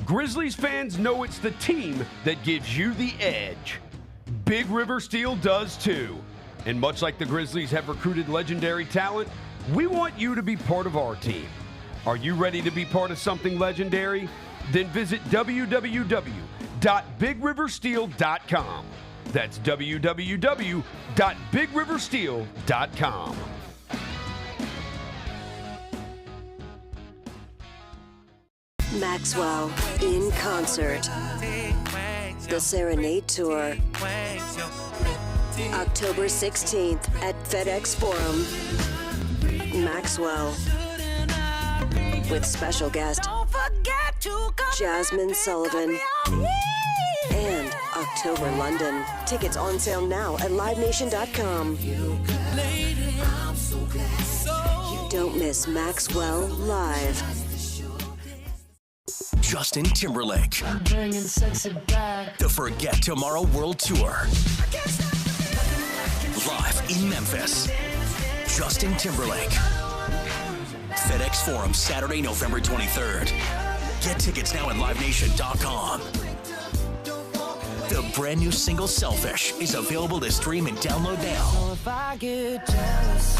Grizzlies fans know it's the team that gives you the edge. Big River Steel does too. And much like the Grizzlies have recruited legendary talent, we want you to be part of our team. Are you ready to be part of something legendary? Then visit www.bigriversteel.com. That's www.bigriversteel.com. Maxwell in concert. The Serenade Tour. October 16th at FedEx Forum. Maxwell. With special guest Jasmine Sullivan. And October London. Tickets on sale now at livenation.com. Don't miss Maxwell Live. Justin Timberlake. I'm bringing sexy back. The Forget Tomorrow World Tour. Live in Memphis. Justin Timberlake. FedEx Forum, Saturday, November 23rd. Get tickets now at livenation.com. The brand new single Selfish is available to stream and download now. So if I get jealous,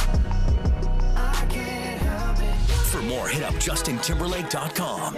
I can't help it. For more, hit up justintimberlake.com.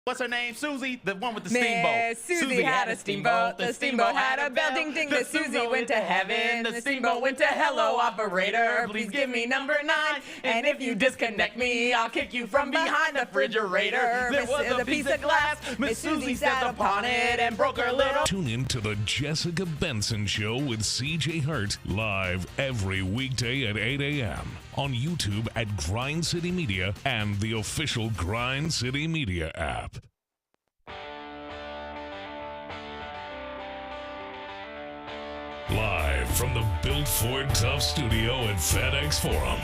What's her name? Susie, the one with the Man, steamboat. Susie had a steamboat. The steamboat had a bell. Ding, ding. The Susie went to heaven. The steamboat went to hello, operator. Please give me number 9. And if you disconnect me, I'll kick you from behind the refrigerator. There was a piece of glass. Miss Susie sat upon it and broke her little. Tune in to the Jessica Benson Show with CJ Hurt, live every weekday at 8 a.m. on YouTube at Grind City Media and the official Grind City Media app. Live from the Built Ford Tough studio at FedEx Forum,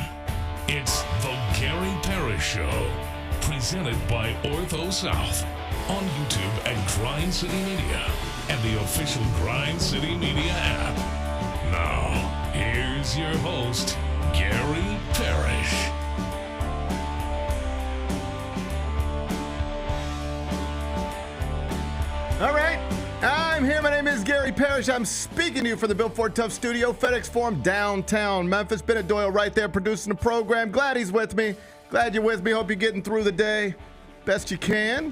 it's the Gary Parrish Show, presented by Ortho South, on YouTube at Grind City Media and the official Grind City Media app. Now, here's your host, Gary Parrish. All right, I'm here. My name is Gary Parrish. I'm speaking to you from the Built Ford Tough studio, FedEx Forum, downtown Memphis. Bennett Doyle right there producing the program. Glad he's with me. Glad you're with me. Hope you're getting through the day best you can.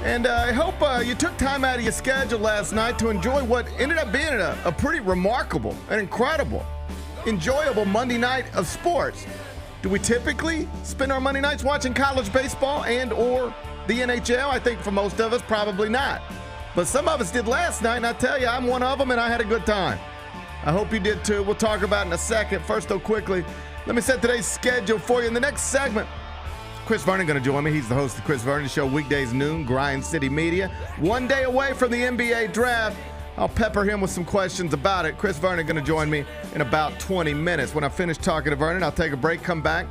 And I hope you took time out of your schedule last night to enjoy what ended up being a pretty remarkable and incredible, enjoyable Monday night of sports. Do we typically spend our Monday nights watching college baseball and or the NHL? I think for most of us, probably not. But some of us did last night, and I tell you, I'm one of them, and I had a good time. I hope you did too. We'll talk about it in a second. First, though, quickly, let me set today's schedule for you. In the next segment, Chris Vernon going to join me. He's the host of the Chris Vernon Show, weekdays noon, Grind City Media. 1 day away from the NBA draft. I'll pepper him with some questions about it. Chris Vernon going to join me in about 20 minutes. When I finish talking to Vernon, I'll take a break, come back,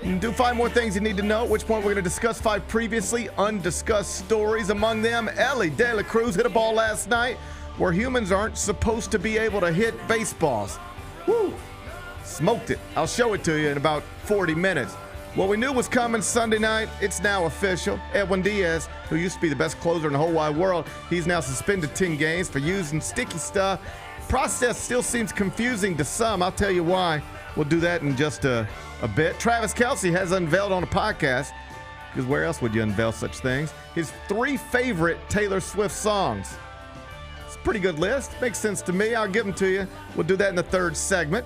and do 5 more things you need to know, at which point we're going to discuss 5 previously undiscussed stories. Among them, Elly De La Cruz hit a ball last night where humans aren't supposed to be able to hit baseballs. Woo! Smoked it. I'll show it to you in about 40 minutes. What we knew was coming Sunday night, it's now official. Edwin Diaz, who used to be the best closer in the whole wide world, he's now suspended 10 games for using sticky stuff. Process still seems confusing to some. I'll tell you why. We'll do that in just a bit. Travis Kelce has unveiled on a podcast, because where else would you unveil such things, his 3 favorite Taylor Swift songs. It's a pretty good list. Makes sense to me. I'll give them to you. We'll do that in the 3rd segment.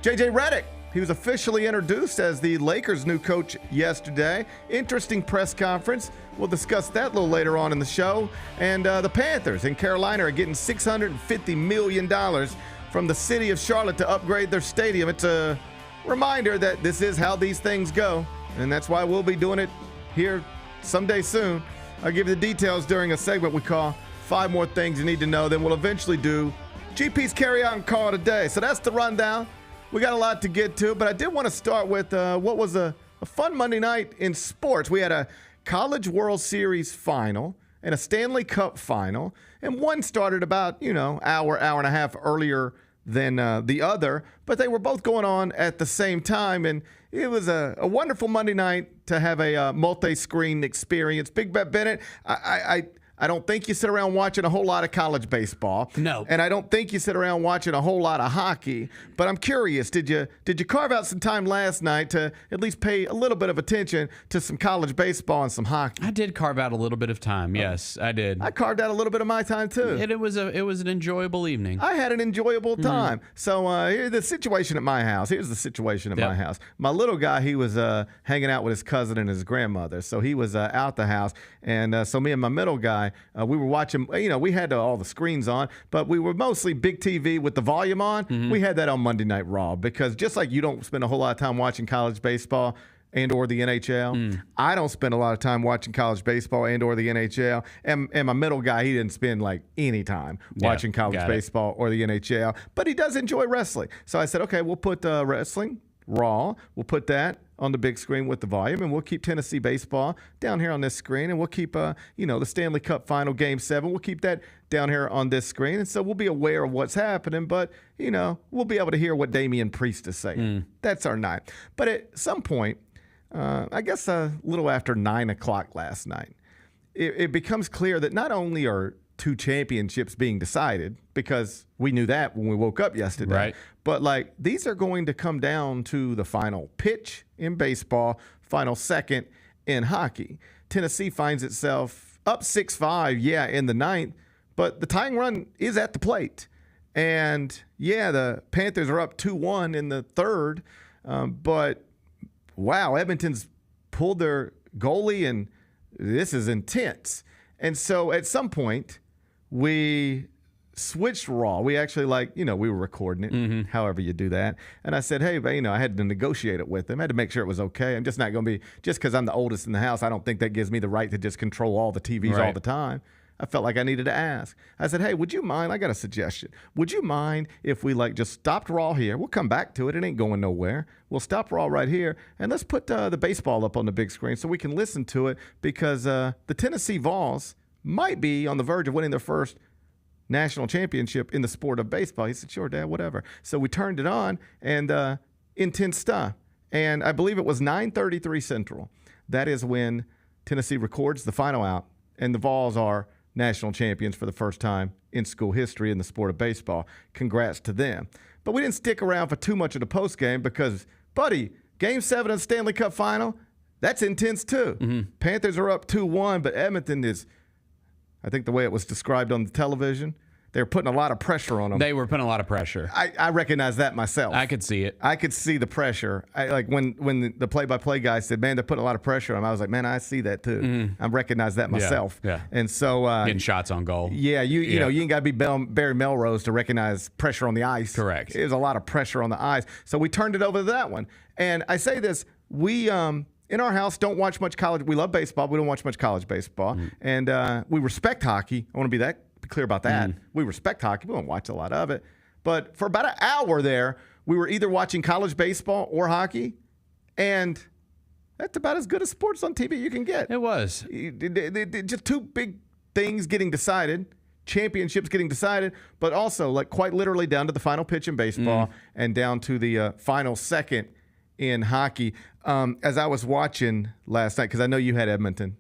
JJ Redick. He was officially introduced as the Lakers' new coach yesterday. Interesting press conference. We'll discuss that a little later on in the show. And the Panthers in Carolina are getting $650 million from the city of Charlotte to upgrade their stadium. It's a reminder that this is how these things go, and that's why we'll be doing it here someday soon. I'll give you the details during a segment we call 5 More Things You Need to Know. Then we'll eventually do GP's Carry Out and Call Today. So that's the rundown. We got a lot to get to, but I did want to start with what was a fun Monday night in sports. We had a College World Series final and a Stanley Cup final, and one started about, hour and a half earlier than the other, but they were both going on at the same time, and it was a wonderful Monday night to have a multi-screen experience. Big Bet Bennett, I don't think you sit around watching a whole lot of college baseball. No. And I don't think you sit around watching a whole lot of hockey. But I'm curious, did you carve out some time last night to at least pay a little bit of attention to some college baseball and some hockey? I did carve out a little bit of time. Yes, I did. I carved out a little bit of my time too. It was an enjoyable evening. I had an enjoyable time. So here's the situation at my house. My house. My little guy, he was hanging out with his cousin and his grandmother. So he was out the house. And so me and my middle guy, we were watching, we had all the screens on, but we were mostly big TV with the volume on. We had that on Monday Night Raw because just like you don't spend a whole lot of time watching college baseball and or the NHL, I don't spend a lot of time watching college baseball and or the NHL. And my middle guy, he didn't spend like any time watching college baseball or the NHL, but he does enjoy wrestling. So I said, okay, we'll put wrestling Raw. We'll put that on the big screen with the volume, and we'll keep Tennessee baseball down here on this screen, and we'll keep, the Stanley Cup Final Game 7. We'll keep that down here on this screen, and so we'll be aware of what's happening, but, we'll be able to hear what Damian Priest is saying. That's our night. But at some point, I guess a little after 9 o'clock last night, it becomes clear that not only are 2 championships being decided, because we knew that when we woke up yesterday. Right. But these are going to come down to the final pitch in baseball, final second in hockey. Tennessee finds itself up 6-5, in the ninth, but the tying run is at the plate. And the Panthers are up 2-1 in the third, but wow, Edmonton's pulled their goalie, and this is intense. And so at some point, we switched Raw. We actually we were recording it, however you do that. And I said, hey, I had to negotiate it with him. I had to make sure it was okay. I'm just not going to be, just because I'm the oldest in the house, I don't think that gives me the right to just control all the TVs all the time. I felt like I needed to ask. I said, hey, would you mind? I got a suggestion. Would you mind if we just stopped Raw here? We'll come back to it. It ain't going nowhere. We'll stop Raw right here, and let's put the baseball up on the big screen so we can listen to it, because the Tennessee Vols might be on the verge of winning their first national championship in the sport of baseball. He said, sure, Dad, whatever. So we turned it on, and intense stuff. And I believe it was 9:33 Central. That is when Tennessee records the final out, and the Vols are national champions for the first time in school history in the sport of baseball. Congrats to them. But we didn't stick around for too much of the postgame because, buddy, Game 7 of the Stanley Cup Final, that's intense too. Panthers are up 2-1, but Edmonton is, I think the way it was described on the television, they were putting a lot of pressure on them. They were putting a lot of pressure. I recognize that myself. I could see it. I could see the pressure. When the play-by-play guy said, man, they're putting a lot of pressure on them, I was like, man, I see that too. I recognize that myself. Yeah. And so getting shots on goal. Yeah, you ain't got to be Barry Melrose to recognize pressure on the ice. Correct. There's a lot of pressure on the ice. So we turned it over to that one. And I say this, we in our house don't watch much college. We love baseball. We don't watch much college baseball. And we respect hockey. I want to be clear about that. We respect hockey. We don't watch a lot of it. But for about an hour there, we were either watching college baseball or hockey. And that's about as good a sports on TV you can get. It was. Just 2 big things getting decided. Championships getting decided, but also quite literally down to the final pitch in baseball and down to the final second in hockey. As I was watching last night, because I know you had Edmonton.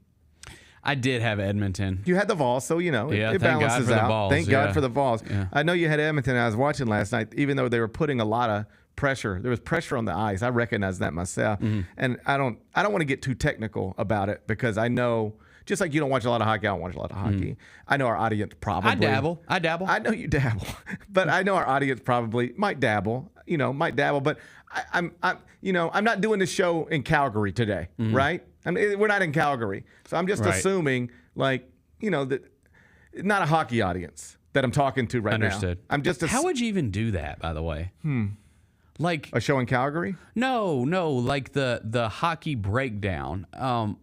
I did have Edmonton. You had the Vols, so, it thank balances God for out. the Vols, Thank God for the Vols. Yeah. I know you had Edmonton. I was watching last night, even though they were putting a lot of pressure. There was pressure on the ice. I recognize that myself. And I don't want to get too technical about it, because I know, just like you don't watch a lot of hockey, I don't watch a lot of hockey. I know our audience probably. I dabble. I know you dabble. But I know our audience probably might dabble. But I'm not doing this show in Calgary today, right? We're not in Calgary. So I'm just assuming, that not a hockey audience that I'm talking to right Understood. now. I'm just How would you even do that, by the way? Like a show in Calgary? No, like the hockey breakdown.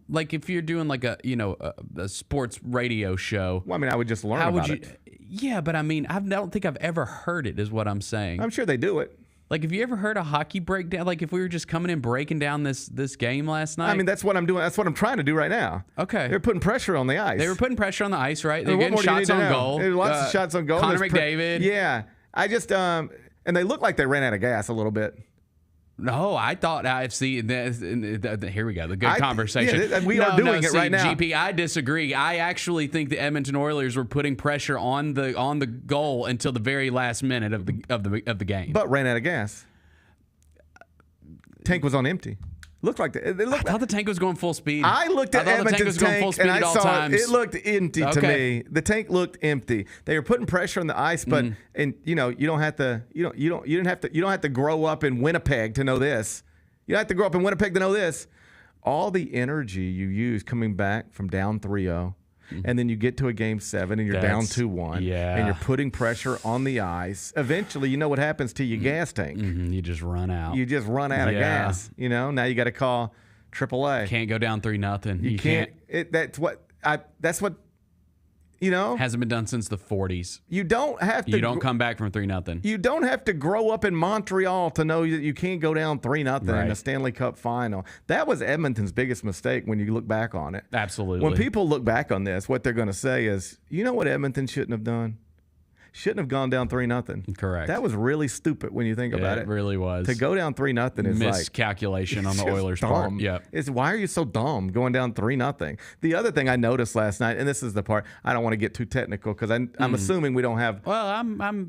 Like if you're doing a sports radio show. Well, I would just learn about it. Yeah, but I don't think I've ever heard it, is what I'm saying. I'm sure they do it. Like, have you ever heard a hockey breakdown? Like, if we were just coming in breaking down this game last night? That's what I'm doing. That's what I'm trying to do right now. Okay. They're putting pressure on the ice. They were putting pressure on the ice, right? They're getting shots on goal. There's lots of shots on goal. Connor McDavid. Yeah. I just, And they look like they ran out of gas a little bit. No, I thought here we go. The good conversation. Yeah, we are doing it right now. GP, I disagree. I actually think the Edmonton Oilers were putting pressure on the goal until the very last minute of the game. But ran out of gas. Tank was on empty. Looked like I thought the tank was going full speed. I looked at Edmonton's tank and I saw it looked empty to me. The tank looked empty. They were putting pressure on the ice, but and you don't have to grow up in Winnipeg to know this. You don't have to grow up in Winnipeg to know this. All the energy you use coming back from down 3-0, and then you get to a game 7 and you're down 2-1, and you're putting pressure on the ice. Eventually, you know what happens to your gas tank. You just run out. You just run out of gas. Now you got to call AAA. Can't go down 3-0. You can't. That's what. Hasn't been done since the 40s. You don't have to. You don't come back from 3-0. You don't have to grow up in Montreal to know that you can't go down 3-0 in the Stanley Cup final. That was Edmonton's biggest mistake when you look back on it. Absolutely. When people look back on this, what they're going to say is, you know what Edmonton shouldn't have done? Shouldn't have gone down 3-0. Correct. That was really stupid when you think about it. It really was. To go down 3-0 is miscalculation on the Oilers' dumb. part. Yep. Why are you so dumb going down 3-0? The other thing I noticed last night, and this is the part I don't want to get too technical because I'm assuming we don't have. Well,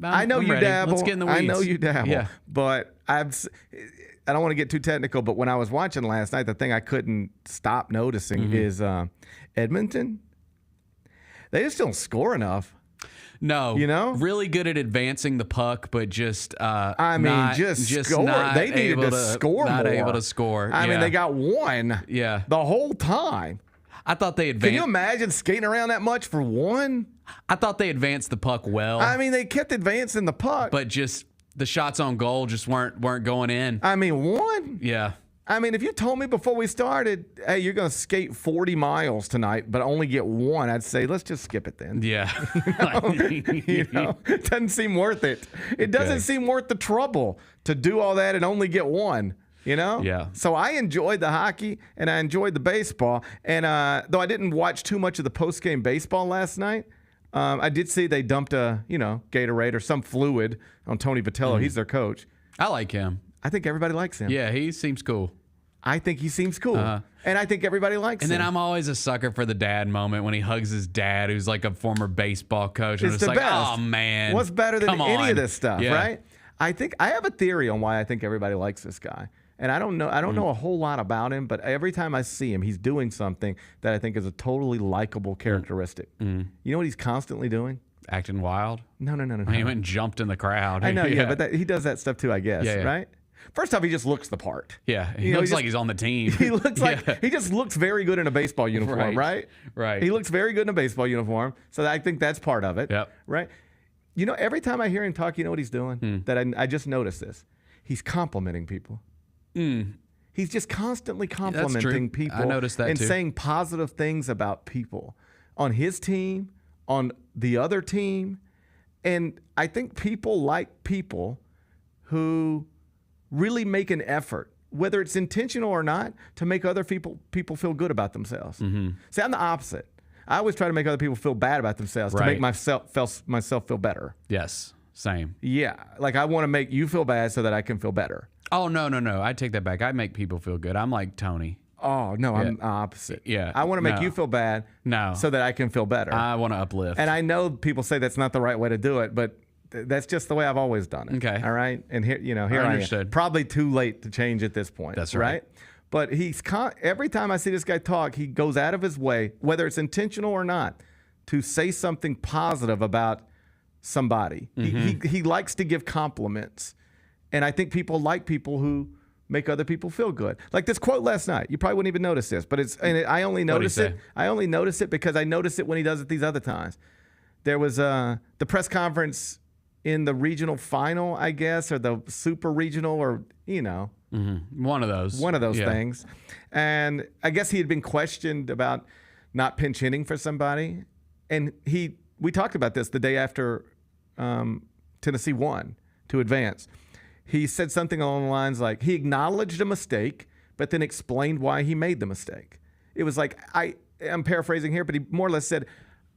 I know you ready. dabble. Let's get in the weeds. I know you dabble. Yeah. But I don't want to get too technical. But when I was watching last night, the thing I couldn't stop noticing is Edmonton. They just don't score enough. No, really good at advancing the puck, but just just score. Not they needed to score more. Not able to score. I mean, they got one. Yeah, the whole time. I thought they advanced. Can you imagine skating around that much for one? I thought they advanced the puck well. I mean, they kept advancing the puck, but just the shots on goal just weren't going in. I mean, one. Yeah. I mean, if you told me before we started, hey, you're going to skate 40 miles tonight, but only get one, I'd say, let's just skip it then. Yeah. It doesn't seem worth it. It doesn't seem worth the trouble to do all that and only get one, Yeah. So I enjoyed the hockey and I enjoyed the baseball. And though I didn't watch too much of the post-game baseball last night, I did see they dumped a, Gatorade or some fluid on Tony Vitello. He's their coach. I like him. I think everybody likes him. Yeah, he seems cool. I think he seems cool. And I think everybody likes him. And then I'm always a sucker for the dad moment when he hugs his dad, who's like a former baseball coach. It's the best. Oh, man. What's better than any of this stuff, Yeah. right? I have a theory on why I think everybody likes this guy. And I don't know a whole lot about him, but every time I see him, he's doing something that I think is a totally likable characteristic. You know what he's constantly doing? Acting wild? No. He went and jumped in the crowd. I know, but he does that stuff too, I guess, right? First off, he just looks the part. Yeah, he looks like he's on the team. He looks like he just looks very good in a baseball uniform, right? Right. He looks very good in a baseball uniform, so I think that's part of it. Yep. Right. Every time I hear him talk, you know what he's doing? That I just noticed this. He's complimenting people. He's just constantly complimenting people. I noticed that and too. saying positive things about people on his team, on the other team, and I think people like people who really make an effort, whether it's intentional or not, to make other people feel good about themselves. See, I'm the opposite. I always try to make other people feel bad about themselves to make myself feel better. Yes, same. Yeah, like I want to make you feel bad so that I can feel better. Oh, no. I take that back. I make people feel good. I'm like Tony. Oh, no, I'm opposite. Yeah. I want to make you feel bad so that I can feel better. I want to uplift. And I know people say that's not the right way to do it, but that's just the way I've always done it. Okay. All right. And here I am. Probably too late to change at this point. That's right. But every time I see this guy talk, he goes out of his way, whether it's intentional or not, to say something positive about somebody. He likes to give compliments. And I think people like people who make other people feel good. Like this quote last night. You probably wouldn't even notice this, but I only notice it. I only notice it because I notice it when he does it these other times. There was the press conference in the regional final, I guess, or the super regional, or one of those things. And I guess he had been questioned about not pinch hitting for somebody, and we talked about this the day after Tennessee won to advance. He said something along the lines like he acknowledged a mistake, but then explained why he made the mistake. It was like I'm paraphrasing here, but he more or less said,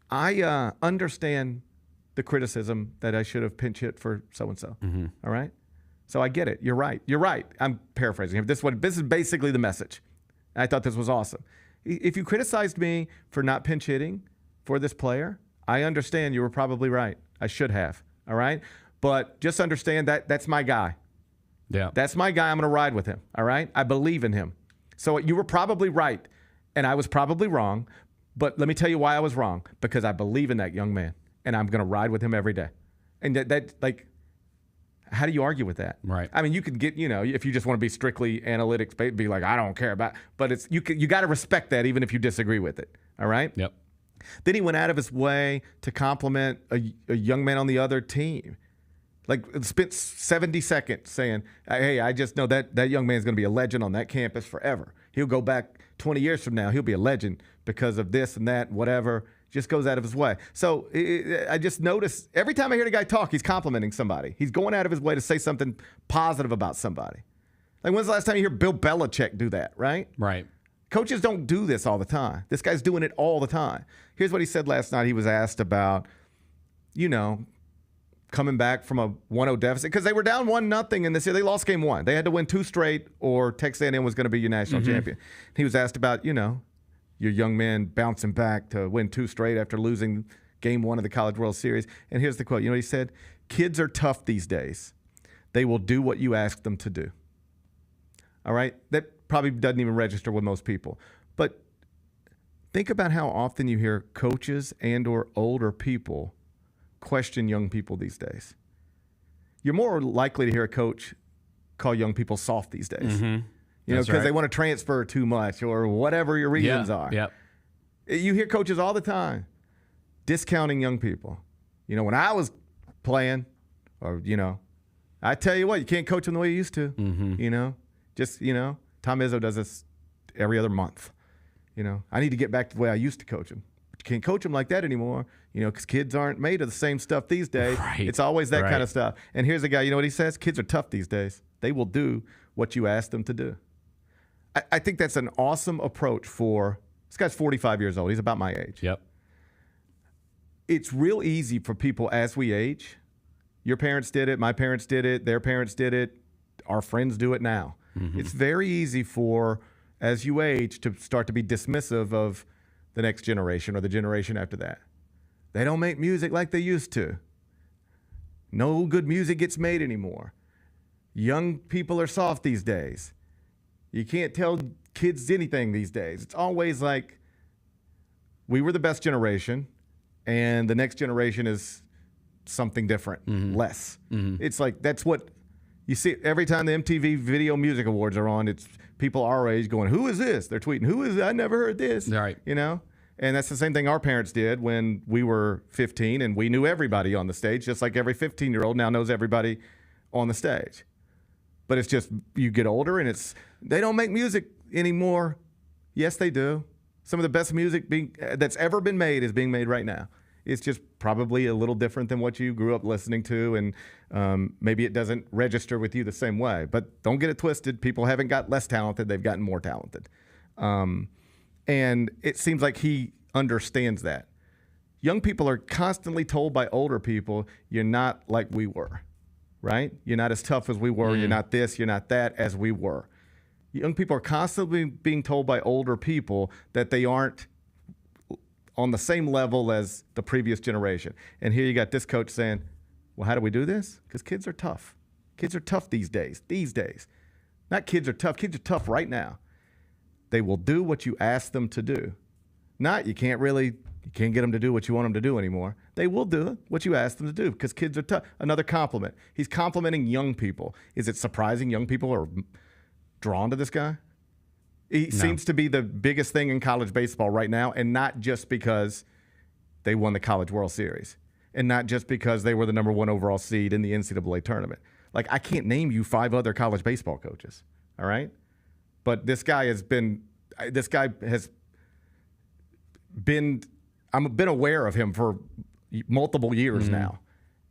I understand the criticism that I should have pinch hit for so-and-so. All right? So I get it. You're right. You're right. I'm paraphrasing. This is basically the message. I thought this was awesome. If you criticized me for not pinch hitting for this player, I understand you were probably right. I should have. All right? But just understand that that's my guy. Yeah. That's my guy. I'm going to ride with him. All right? I believe in him. So you were probably right, and I was probably wrong. But let me tell you why I was wrong. Because I believe in that young man, and I'm going to ride with him every day. And that like, how do you argue with that? Right. I mean, you could get, if you just want to be strictly analytics, be like, I don't care about. But it's you got to respect that even if you disagree with it. All right? Yep. Then he went out of his way to compliment a young man on the other team. Like, spent 70 seconds saying, hey, I just know that young man's going to be a legend on that campus forever. He'll go back 20 years from now. He'll be a legend because of this and that, whatever. Just goes out of his way. So I just noticed every time I hear the guy talk, he's complimenting somebody. He's going out of his way to say something positive about somebody. Like, when's the last time you hear Bill Belichick do that, right? Right. Coaches don't do this all the time. This guy's doing it all the time. Here's what he said last night. He was asked about, coming back from a 1-0 deficit because they were down 1-0 in this year. They lost game 1. They had to win 2 straight or Texas A&M was going to be your national champion. He was asked about, your young man bouncing back to win 2 straight after losing game 1 of the College World Series. And here's the quote. You know what he said? Kids are tough these days. They will do what you ask them to do. All right? That probably doesn't even register with most people. But think about how often you hear coaches and or older people question young people these days. You're more likely to hear a coach call young people soft these days. Because they want to transfer too much or whatever your reasons are. Yep. You hear coaches all the time discounting young people. When I was playing, or, I tell you what, you can't coach them the way you used to. Tom Izzo does this every other month. I need to get back to the way I used to coach them. But you can't coach them like that anymore, because kids aren't made of the same stuff these days. Right. It's always that kind of stuff. And here's a guy, you know what he says? Kids are tough these days. They will do what you ask them to do. I think that's an awesome approach for – this guy's 45 years old. He's about my age. Yep. It's real easy for people as we age. Your parents did it. My parents did it. Their parents did it. Our friends do it now. It's very easy for, as you age, to start to be dismissive of the next generation or the generation after that. They don't make music like they used to. No good music gets made anymore. Young people are soft these days. You can't tell kids anything these days. It's always like we were the best generation, and the next generation is something different, less. It's like that's what you see every time the MTV Video Music Awards are on. It's people our age going, "Who is this?" They're tweeting, "Who is? I never heard this." Right. And that's the same thing our parents did when we were 15, and we knew everybody on the stage, just like every 15-year-old now knows everybody on the stage. But it's just you get older, and they don't make music anymore. Yes, they do. Some of the best music that's ever been made is being made right now. It's just probably a little different than what you grew up listening to, and maybe it doesn't register with you the same way. But don't get it twisted. People haven't got less talented. They've gotten more talented. And it seems like he understands that. Young people are constantly told by older people, you're not like we were. Right? You're not as tough as we were. You're not this, you're not that as we were. Young people are constantly being told by older people that they aren't on the same level as the previous generation. And here you got this coach saying, well, how do we do this? Because kids are tough. Kids are tough these days. Not kids are tough. Kids are tough right now. They will do what you ask them to do. Not you can't get them to do what you want them to do anymore. They will do what you ask them to do because kids are tough. Another compliment. He's complimenting young people. Is it surprising young people are drawn to this guy? He seems to be the biggest thing in college baseball right now, and not just because they won the College World Series and not just because they were the number 1 overall seed in the NCAA tournament. Like, I can't name you 5 other college baseball coaches, all right? But this guy has been I've been aware of him for multiple years now.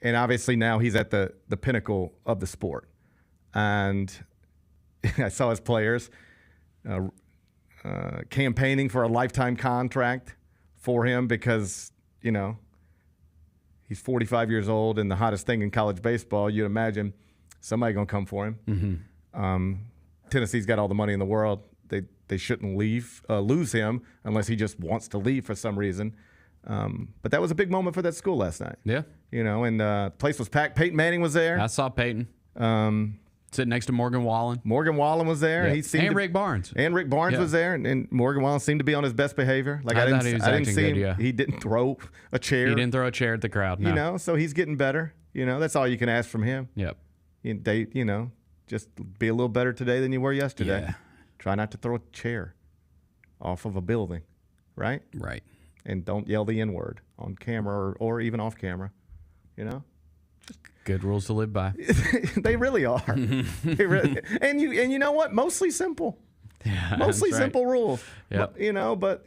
And obviously now he's at the pinnacle of the sport. And I saw his players campaigning for a lifetime contract for him because, He's 45 years old and the hottest thing in college baseball. You'd imagine somebody going to come for him. Tennessee's got all the money in the world. They shouldn't lose him unless he just wants to leave for some reason. But that was a big moment for that school last night. Yeah. And the place was packed. Peyton Manning was there. I saw Peyton. Sitting next to Morgan Wallen. Morgan Wallen was there. Yep. And Rick Barnes. And Rick Barnes was there. And Morgan Wallen seemed to be on his best behavior. Like I didn't see him. Yeah. He didn't throw a chair. He didn't throw a chair at the crowd. No. So he's getting better. That's all you can ask from him. Yep. Just be a little better today than you were yesterday. Yeah. Try not to throw a chair off of a building, right? Right. And don't yell the N-word on camera or even off camera. Good rules to live by. They really are. They really, and you know what? Mostly simple. Yeah, Mostly that's right. simple rules. Yep. But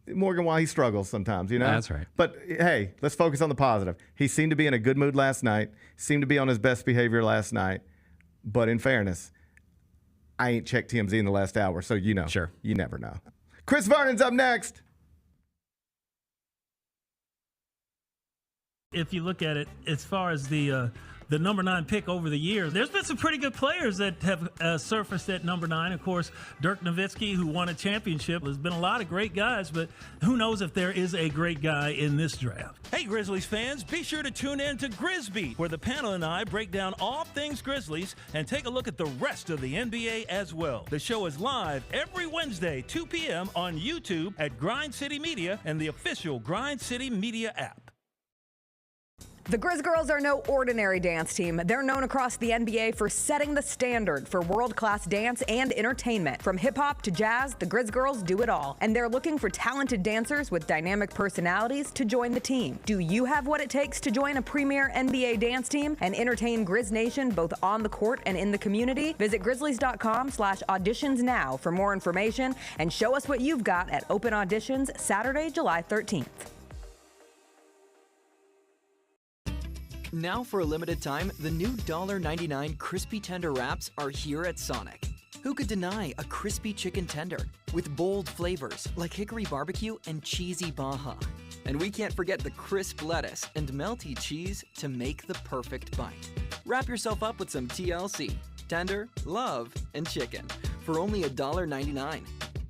Morgan, why he struggles sometimes, That's right. But hey, let's focus on the positive. He seemed to be in a good mood last night. Seemed to be on his best behavior last night. But in fairness, I ain't checked TMZ in the last hour, so Sure. You never know. Chris Vernon's up next. If you look at it as far as the number 9 pick over the years, there's been some pretty good players that have surfaced at number 9. Of course, Dirk Nowitzki, who won a championship. There's been a lot of great guys, but who knows if there is a great guy in this draft. Hey, Grizzlies fans, be sure to tune in to Grizzbeat, where the panel and I break down all things Grizzlies and take a look at the rest of the NBA as well. The show is live every Wednesday, 2 p.m. on YouTube at Grind City Media and the official Grind City Media app. The Grizz Girls are no ordinary dance team. They're known across the NBA for setting the standard for world-class dance and entertainment. From hip-hop to jazz, the Grizz Girls do it all. And they're looking for talented dancers with dynamic personalities to join the team. Do you have what it takes to join a premier NBA dance team and entertain Grizz Nation both on the court and in the community? Visit grizzlies.com/auditions now for more information and show us what you've got at open auditions Saturday, July 13th. Now for a limited time, the new $1.99 crispy tender wraps are here at Sonic. Who could deny a crispy chicken tender with bold flavors like hickory barbecue and cheesy Baja? And we can't forget the crisp lettuce and melty cheese to make the perfect bite. Wrap yourself up with some TLC, tender, love, and chicken for only $1.99.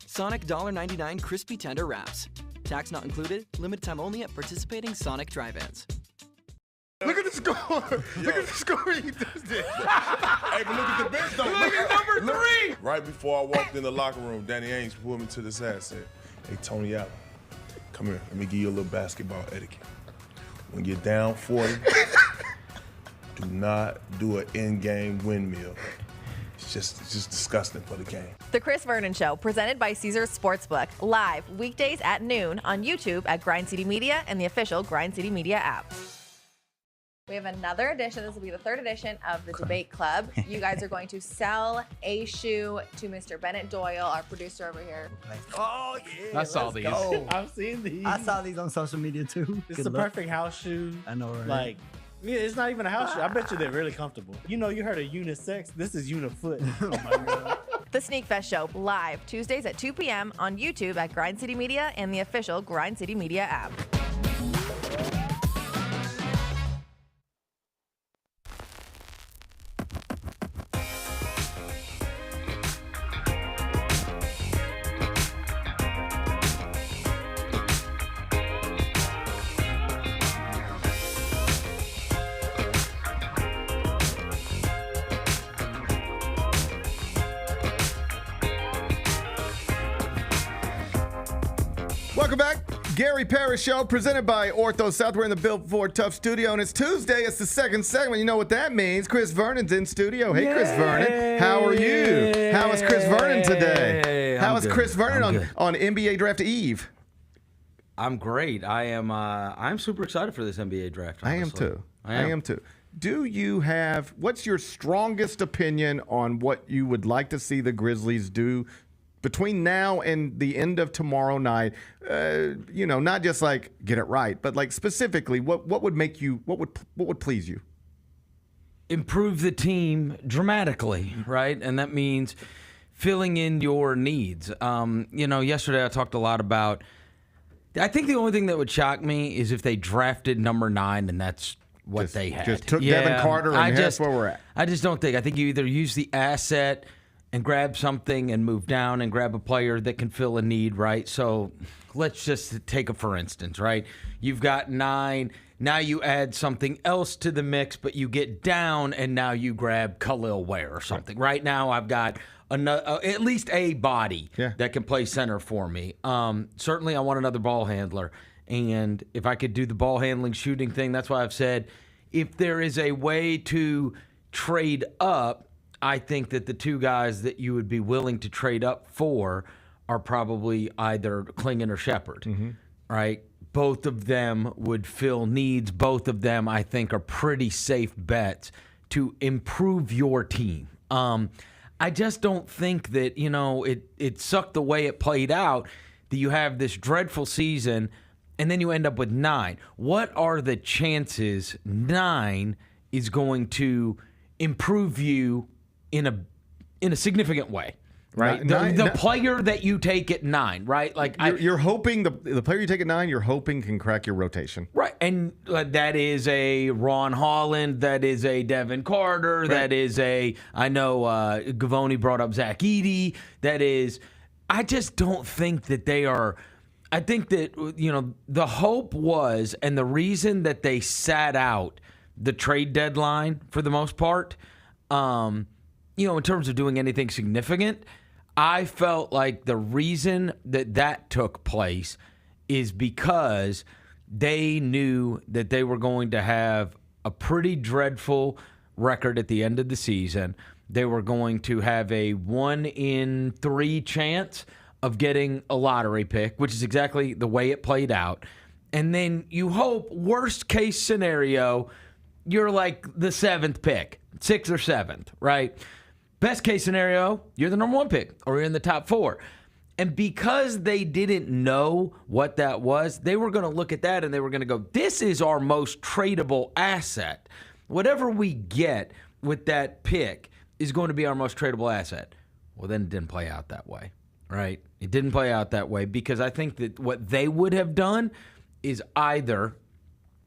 Sonic $1.99 crispy tender wraps. Tax not included, limited time only at participating Sonic drive-ins. Look at the score. Look at the score he just did. Hey, but look at the bench, though. Look at number 3. Right before I walked in the locker room, Danny Ainge pulled me to the side and said, hey, Tony Allen, come here. Let me give you a little basketball etiquette. When you're down 40, do not do an in-game windmill. It's just disgusting for the game. The Chris Vernon Show, presented by Caesars Sportsbook, live weekdays at noon on YouTube at Grind City Media and the official Grind City Media app. We have another edition. This will be the 3rd edition of the Debate Club. You guys are going to sell a shoe to Mr. Bennett Doyle, our producer over here. Oh, yeah. I saw these. Go. I've seen these. I saw these on social media too. It's the perfect house shoe. I know, right? Like, yeah, it's not even a house shoe. I bet you they're really comfortable. You heard of unisex. This is unifoot. Oh my God. The Sneak Fest Show, live Tuesdays at 2 p.m. on YouTube at Grind City Media and the official Grind City Media app. Welcome back. Gary Parrish Show, presented by Ortho South. We're in the Built for Tough studio, and it's Tuesday. It's the second segment. You know what that means. Chris Vernon's in studio. Hey, Chris Vernon. How are you? How is Chris Vernon today? How is Chris Vernon on NBA Draft Eve? I'm great. I'm super excited for this NBA draft. Honestly. I am too. Do you have, what's your strongest opinion on what you would like to see the Grizzlies do between now and the end of tomorrow night? Not just like get it right, but like specifically, what would make you, what would please you? Improve the team dramatically, right? And that means filling in your needs. Yesterday I talked a lot about I think the only thing that would shock me is if they drafted number 9 and that's what they had. Just took Devin Carter and that's where we're at. I just don't think. I think you either use the asset and grab something and move down and grab a player that can fill a need, right? So let's just take a for instance, right? You've got 9. Now you add something else to the mix, but you get down and now you grab Khalil Ware or something. Right now I've got at least a body that can play center for me. Certainly I want another ball handler. And if I could do the ball handling shooting thing, that's why I've said if there is a way to trade up, I think that the 2 guys that you would be willing to trade up for are probably either Klingon or Shepard, right? Both of them would fill needs. Both of them, I think, are pretty safe bets to improve your team. I just don't think that, it sucked the way it played out that you have this dreadful season and then you end up with 9. What are the chances 9 is going to improve you in a significant way, right? The player that you take at 9, right? Like you're hoping the player you take at 9, you're hoping can crack your rotation, right? And that is a Ron Holland, that is a Devin Carter, that is I know Gavoni brought up Zach Edey. That is, I just don't think that they are. I think that the hope was, and the reason that they sat out the trade deadline for the most part. In terms of doing anything significant, I felt like the reason that took place is because they knew that they were going to have a pretty dreadful record at the end of the season. They were going to have a 1 in 3 chance of getting a lottery pick, which is exactly the way it played out. And then you hope, worst case scenario, you're like the 7th pick, 6th or 7th, right? Best case scenario, you're the number 1 pick or you're in the top 4. And because they didn't know what that was, they were going to look at that and they were going to go, this is our most tradable asset. Whatever we get with that pick is going to be our most tradable asset. Well, then it didn't play out that way, right? It didn't play out that way because I think that what they would have done is either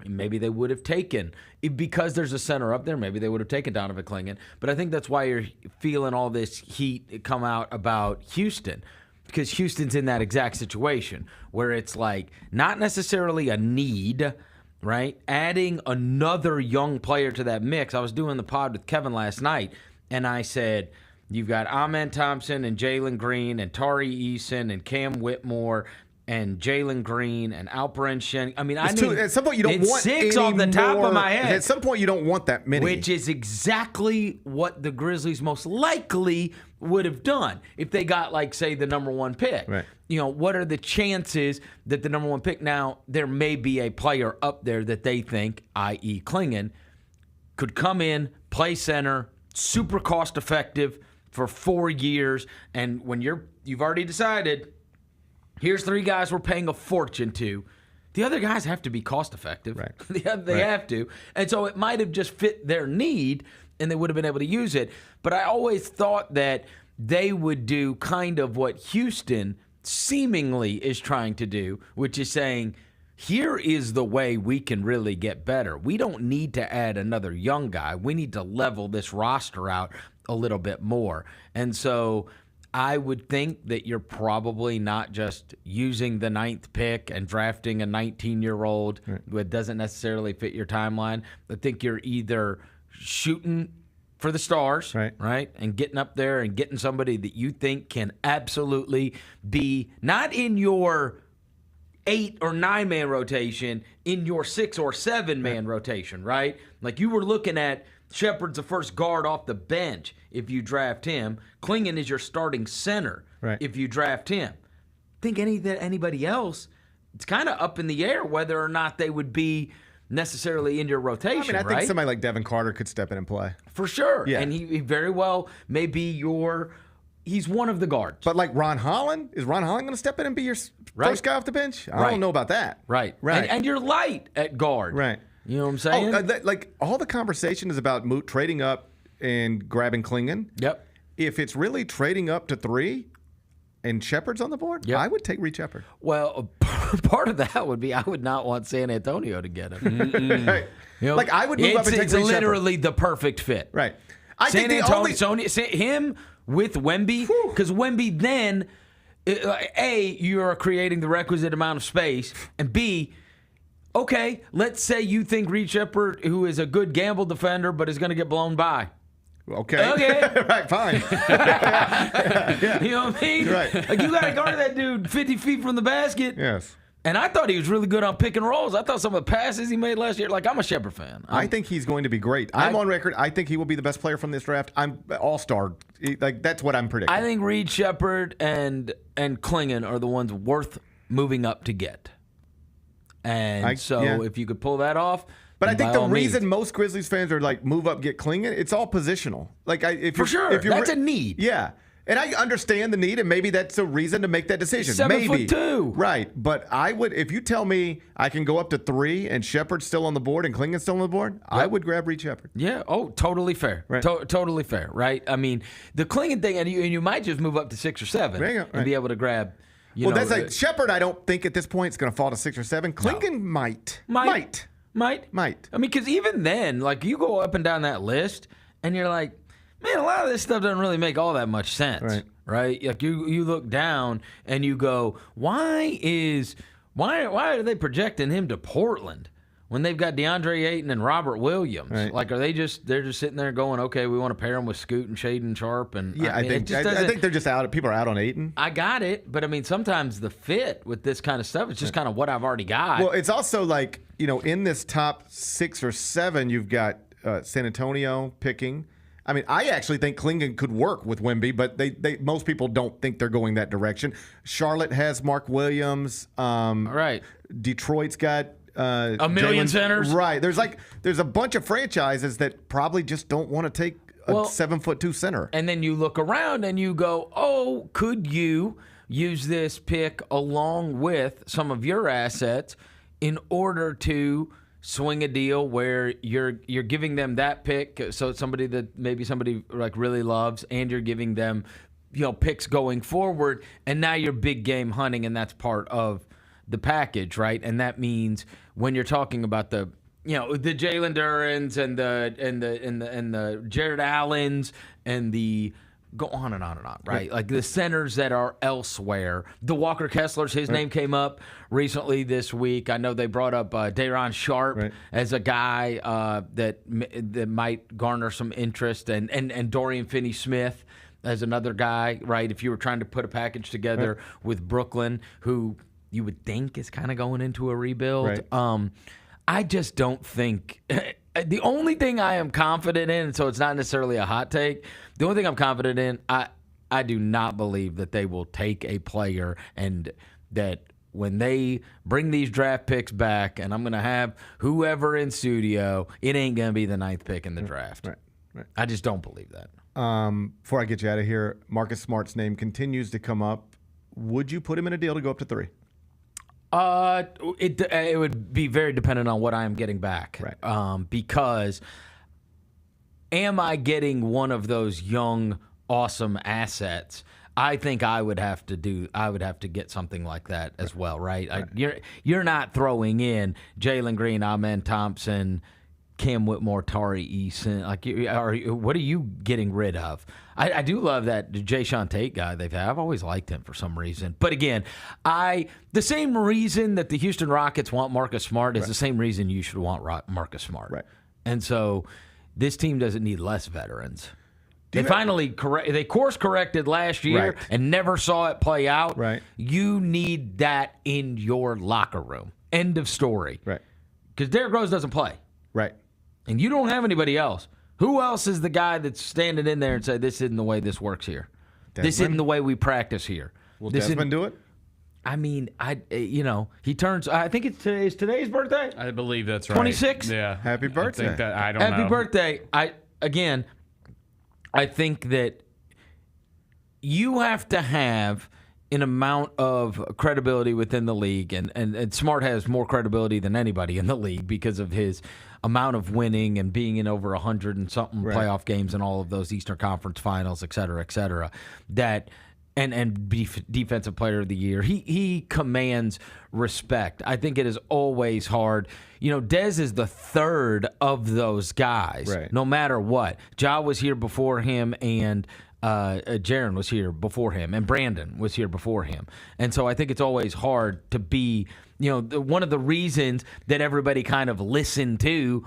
maybe they would have taken, because there's a center up there, maybe they would have taken Donovan Klingon. But I think that's why you're feeling all this heat come out about Houston, because Houston's in that exact situation where it's like not necessarily a need, right? Adding another young player to that mix. I was doing the pod with Kevin last night, and I said, you've got Amen Thompson and Jalen Green and Tari Eason and Cam Whitmore and Jalen Green and Alperen Shen. I mean, at some point you don't want 6 off the top of my head. At some point you don't want that many. Which is exactly what the Grizzlies most likely would have done if they got, like, say, the number 1 pick. Right. What are the chances that the number 1 pick, now there may be a player up there that they think, i.e. Klingon, could come in, play center, super cost effective for 4 years, and when you've already decided, here's 3 guys we're paying a fortune to. The other guys have to be cost-effective. Right. They have to. And so it might have just fit their need, and they would have been able to use it. But I always thought that they would do kind of what Houston seemingly is trying to do, which is saying, here is the way we can really get better. We don't need to add another young guy. We need to level this roster out a little bit more. And so I would think that you're probably not just using the 9th pick and drafting a 19-year-old who doesn't necessarily fit your timeline. I think you're either shooting for the stars, right, and getting up there and getting somebody that you think can absolutely be not in your 8 or 9 man rotation, in your 6 or 7 man rotation, right? Like you were looking at Shepard's the first guard off the bench if you draft him. Klingon is your starting center if you draft him. Think anybody else, it's kind of up in the air whether or not they would be necessarily in your rotation, I think somebody like Devin Carter could step in and play. For sure. Yeah. And he very well may be he's one of the guards. But like Ron Holland, is Ron Holland going to step in and be your first guy off the bench? I don't know about that. Right. And you're light at guard. Right. You know what I'm saying? Like all the conversation is about trading up and grabbing Klingon. Yep. If it's really trading up to 3, and Shepard's on the board, I would take Reed Shepherd. Well, part of that would be I would not want San Antonio to get him. Right. You know, Like, I would move up and take it's Reed literally the perfect fit. Right. San Antonio, him with Wemby, because Wemby then, A, you are creating the requisite amount of space, and B, okay, let's say you think Reed Shepherd, who is a good gamble defender, but is going to get blown by. Okay. Right, fine. You know what I mean? Right. Like, you got to guard that dude 50 feet from the basket. Yes. And I thought he was really good on pick and rolls. I thought some of the passes he made last year, like, I'm a Shepherd fan. I think he's going to be great. I'm on record. I think he will be the best player from this draft. I'm all-star. Like, that's what I'm predicting. I think Reed Shepherd and Klingon are the ones worth moving up to get. And if you could pull that off. But I think the reason means. most Grizzlies fans are like, move up, get Klingon, it's all positional. Like, For sure. That's a need. Yeah. And I understand the need, and maybe that's a reason to make that decision. 7'2". Right. But I would, if you tell me I can go up to 3 and Shepard's still on the board and Klingon's still on the board, I would grab Reed Shepherd. Yeah. Oh, totally fair. Right. Totally fair. Right. I mean, the Klingon thing, and you might just move up to 6 or 7 and be able to grab. That's like Shepard. I don't think at this point it's going to fall to 6 or 7. Klingon might. Might. I mean, because even then, like, you go up and down that list, and you're like, man, a lot of this stuff doesn't really make all that much sense. Right? Like, you look down and you go, why are they projecting him to Portland when they've got DeAndre Ayton and Robert Williams? Right. Like, they're just sitting there going, okay, we want to pair him with Scoot and Shaedon Sharp, and Yeah, I think they're just out. People are out on Ayton. I got it, but I mean, sometimes the fit with this kind of stuff is just kind of what I've already got. Well, it's also like, in this top 6 or 7, you've got San Antonio picking. I mean, I actually think Klingon could work with Wemby, but they most people don't think they're going that direction. Charlotte has Mark Williams. Right. Detroit's got a million centers. Right. There's a bunch of franchises that probably just don't want to take a 7'2" center. And then you look around and you go, oh, could you use this pick along with some of your assets in order to swing a deal where you're giving them that pick, so it's somebody that maybe somebody like really loves, and you're giving them picks going forward, and now you're big game hunting, and that's part of the package, right? And that means when you're talking about the Jalen Durans and the Jared Allens and the go on and on and on, right? Like the centers that are elsewhere. The Walker Kesslers, his name came up recently this week. I know they brought up Day'Ron Sharp as a guy that might garner some interest, and Dorian Finney-Smith as another guy, right? If you were trying to put a package together with Brooklyn, who you would think is kind of going into a rebuild. I just don't think the only thing I am confident in, so it's not necessarily a hot take, the only thing I'm confident in, I do not believe that they will take a player, and that when they bring these draft picks back, and I'm going to have whoever in studio, it ain't going to be the 9th pick in the draft. Right. I just don't believe that. Before I get you out of here, Marcus Smart's name continues to come up. Would you put him in a deal to go up to 3? It would be very dependent on what I am getting back. Because am I getting one of those young, awesome assets? I think I would have to get something like that as well, right? You're not throwing in Jalen Green, Amen Thompson, Cam Whitmore, Tari Eason. What are you getting rid of? I do love that Jayshawn Tate guy they've had. I've always liked him for some reason. But again, the same reason that the Houston Rockets want Marcus Smart is the same reason you should want Marcus Smart. Right. And so this team doesn't need less veterans. They finally they course corrected last year and never saw it play out. Right. You need that in your locker room. End of story. Right. Because Derrick Rose doesn't play. Right. And you don't have anybody else. Who else is the guy that's standing in there and say, this isn't the way this works here? This isn't the way we practice here. Will Desmond do it? I mean, he turns, I think it's today's birthday? I believe that's right. 26? Yeah. Happy birthday. I don't know. Happy birthday. I think that you have to have an amount of credibility within the league, and Smart has more credibility than anybody in the league because of his amount of winning and being in over 100 and something playoff games and all of those Eastern Conference finals, et cetera, that and defensive player of the year. He commands respect. I think it is always hard. Dez is the third of those guys, Right. no matter what. Ja was here before him, and Jaron was here before him, and Brandon was here before him. And so I think it's always hard to be, one of the reasons that everybody kind of listened to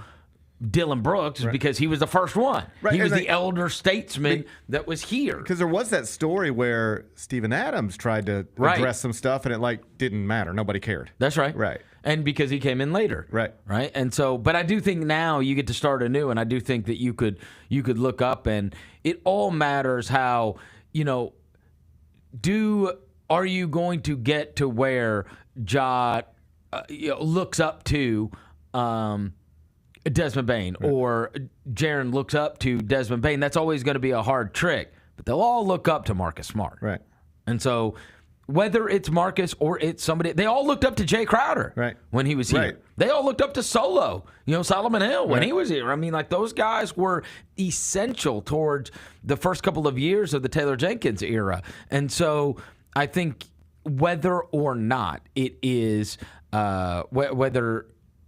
Dylan Brooks is because he was the first one. Right, He was and the elder statesman that was here. Because there was that story where Steven Adams tried to address some stuff, and it didn't matter. Nobody cared. That's right. Right. And because he came in later. Right. Right. And so, but I do think now you get to start anew, and I do think that you could look up, and it all matters how, are you going to get to where Ja looks up to Desmond Bain, or Jaron looks up to Desmond Bain? That's always going to be a hard trick, but they'll all look up to Marcus Smart. Right. And so whether it's Marcus or it's somebody, they all looked up to Jay Crowder when he was here. Right. They all looked up to Solo, Solomon Hill when he was here. I mean, those guys were essential towards the first couple of years of the Taylor Jenkins era. And so I think whether or not it is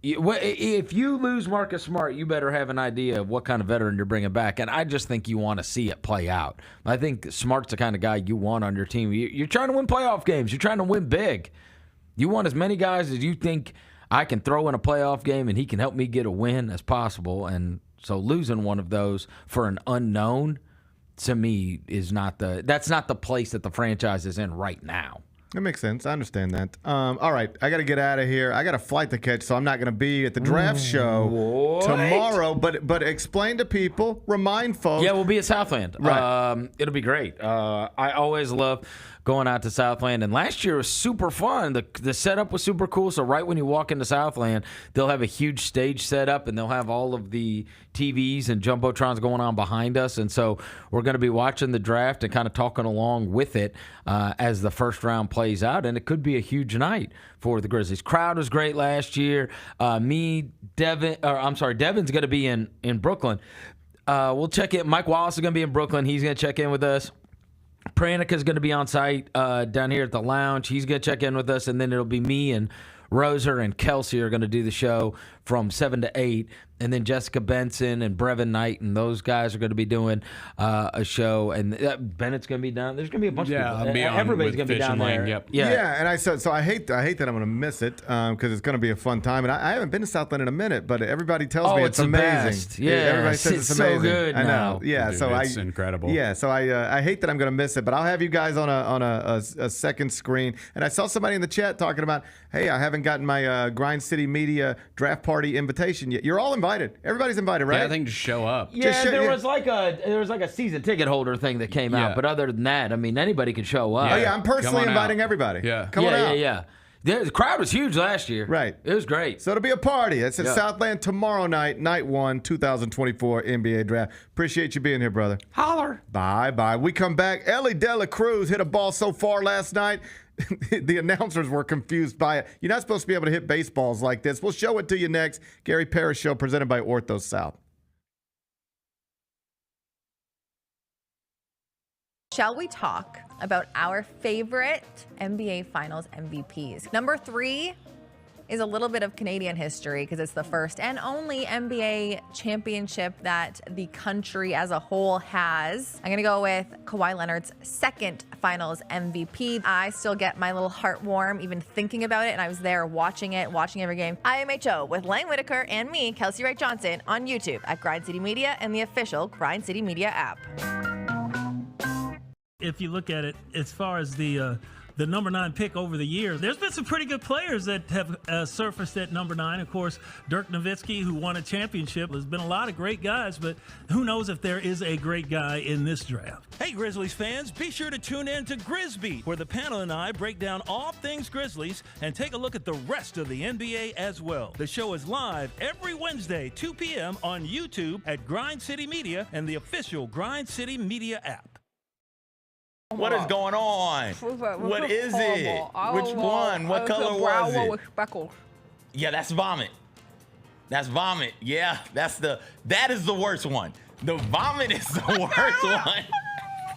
if you lose Marcus Smart, you better have an idea of what kind of veteran you're bringing back. And I just think you want to see it play out. I think Smart's the kind of guy you want on your team. You're trying to win playoff games. You're trying to win big. You want as many guys as you think I can throw in a playoff game and he can help me get a win as possible. And so losing one of those for an unknown, to me, that's not the place that the franchise is in right now. That makes sense. I understand that. All right, I got to get out of here. I got a flight to catch, so I'm not going to be at the draft show tomorrow. But explain to people, remind folks. Yeah, we'll be at Southland. Right. It'll be great. I always love going out to Southland, and last year was super fun. The setup was super cool. So right when you walk into Southland, they'll have a huge stage set up, and they'll have all of the TVs and jumbotrons going on behind us. And so we're going to be watching the draft and kind of talking along with it as the first round plays out. And it could be a huge night for the Grizzlies. Crowd was great last year. Devin's going to be in Brooklyn. We'll check in. Mike Wallace is going to be in Brooklyn. He's going to check in with us. Pranika's going to be on site down here at the lounge. He's going to check in with us, and then it'll be me and Roser and Kelce are going to do the show from 7 to 8. And then Jessica Benson and Brevin Knight and those guys are going to be doing a show. And Bennett's going to be down. There's going to be a bunch of people. I'll be on Everybody's with going to be Fish down and Lane, there. yep. Yeah, and I said so. I hate that I'm going to miss it because it's going to be a fun time. And I haven't been to Southland in a minute, but everybody tells me it's the amazing. best. Yeah, everybody says it's amazing. so good. I know. Now. Yeah, Dude, so it's incredible. Yeah, so I hate that I'm going to miss it, but I'll have you guys on a second screen. And I saw somebody in the chat talking about, hey, I haven't gotten my Grind City Media draft party invitation yet. You're all invited. Everybody's invited, right? Yeah, I think just show up. Yeah, there was like a season ticket holder thing that came out, but other than that, I mean, anybody could show up. Oh yeah, I'm personally inviting everybody. Yeah, come on out. Yeah. The crowd was huge last year. Right, it was great. So it'll be a party. It's at Southland tomorrow night, night 1, 2024 NBA draft. Appreciate you being here, brother. Holler. Bye. We come back. Elly De La Cruz hit a ball so far last night. The announcers were confused by it. You're not supposed to be able to hit baseballs like this. We'll show it to you next. Gary Parrish Show presented by Ortho South. Shall we talk about our favorite NBA Finals MVPs? Number 3 is a little bit of Canadian history because it's the first and only NBA championship that the country as a whole has. I'm going to go with Kawhi Leonard's second Finals MVP. I still get my little heart warm even thinking about it, and I was there watching every game. IMHO with Lang Whitaker and me, Kelce Wright Johnson, on YouTube at Grind City Media and the official Grind City Media app. If you look at it, as far as the number 9 pick over the years, there's been some pretty good players that have surfaced at number 9. Of course, Dirk Nowitzki, who won a championship. There's been a lot of great guys, but who knows if there is a great guy in this draft. Hey, Grizzlies fans, be sure to tune in to Grizzbeat, where the panel and I break down all things Grizzlies and take a look at the rest of the NBA as well. The show is live every Wednesday, 2 p.m. on YouTube at Grind City Media and the official Grind City Media app. What is going on? What is it? Which one? What color was it? With speckles. Yeah, that's vomit. That's vomit. Yeah, that is the worst one. The vomit is the worst one.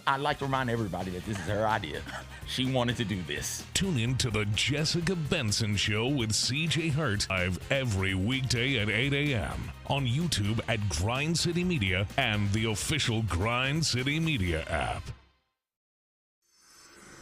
I'd like to remind everybody that this is her idea. She wanted to do this. Tune in to the Jessica Benson Show with CJ Hurt live every weekday at 8 a.m. on YouTube at Grind City Media and the official Grind City Media app.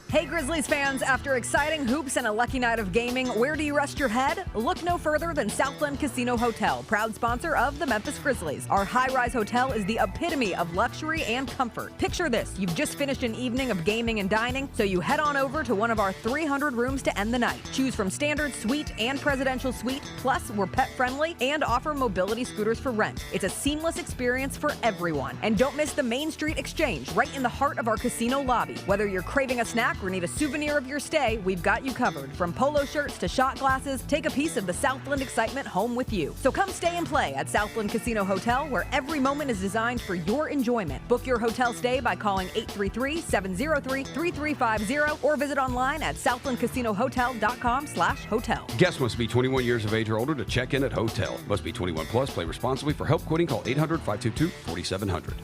Hey Grizzlies fans, after exciting hoops and a lucky night of gaming, where do you rest your head? Look no further than Southland Casino Hotel, proud sponsor of the Memphis Grizzlies. Our high-rise hotel is the epitome of luxury and comfort. Picture this, you've just finished an evening of gaming and dining, so you head on over to one of our 300 rooms to end the night. Choose from standard suite and presidential suite, plus we're pet-friendly and offer mobility scooters for rent. It's a seamless experience for everyone. And don't miss the Main Street Exchange, right in the heart of our casino lobby. Whether you're craving a snack or need a souvenir of your stay, we've got you covered. From polo shirts to shot glasses, take a piece of the Southland excitement home with you. So come stay and play at Southland Casino Hotel, where every moment is designed for your enjoyment. Book your hotel stay by calling 833-703-3350 or visit online at southlandcasinohotel.com/hotel. Guests must be 21 years of age or older to check in at hotel. Must be 21 plus. Play responsibly. For help quitting, call 800-522-4700.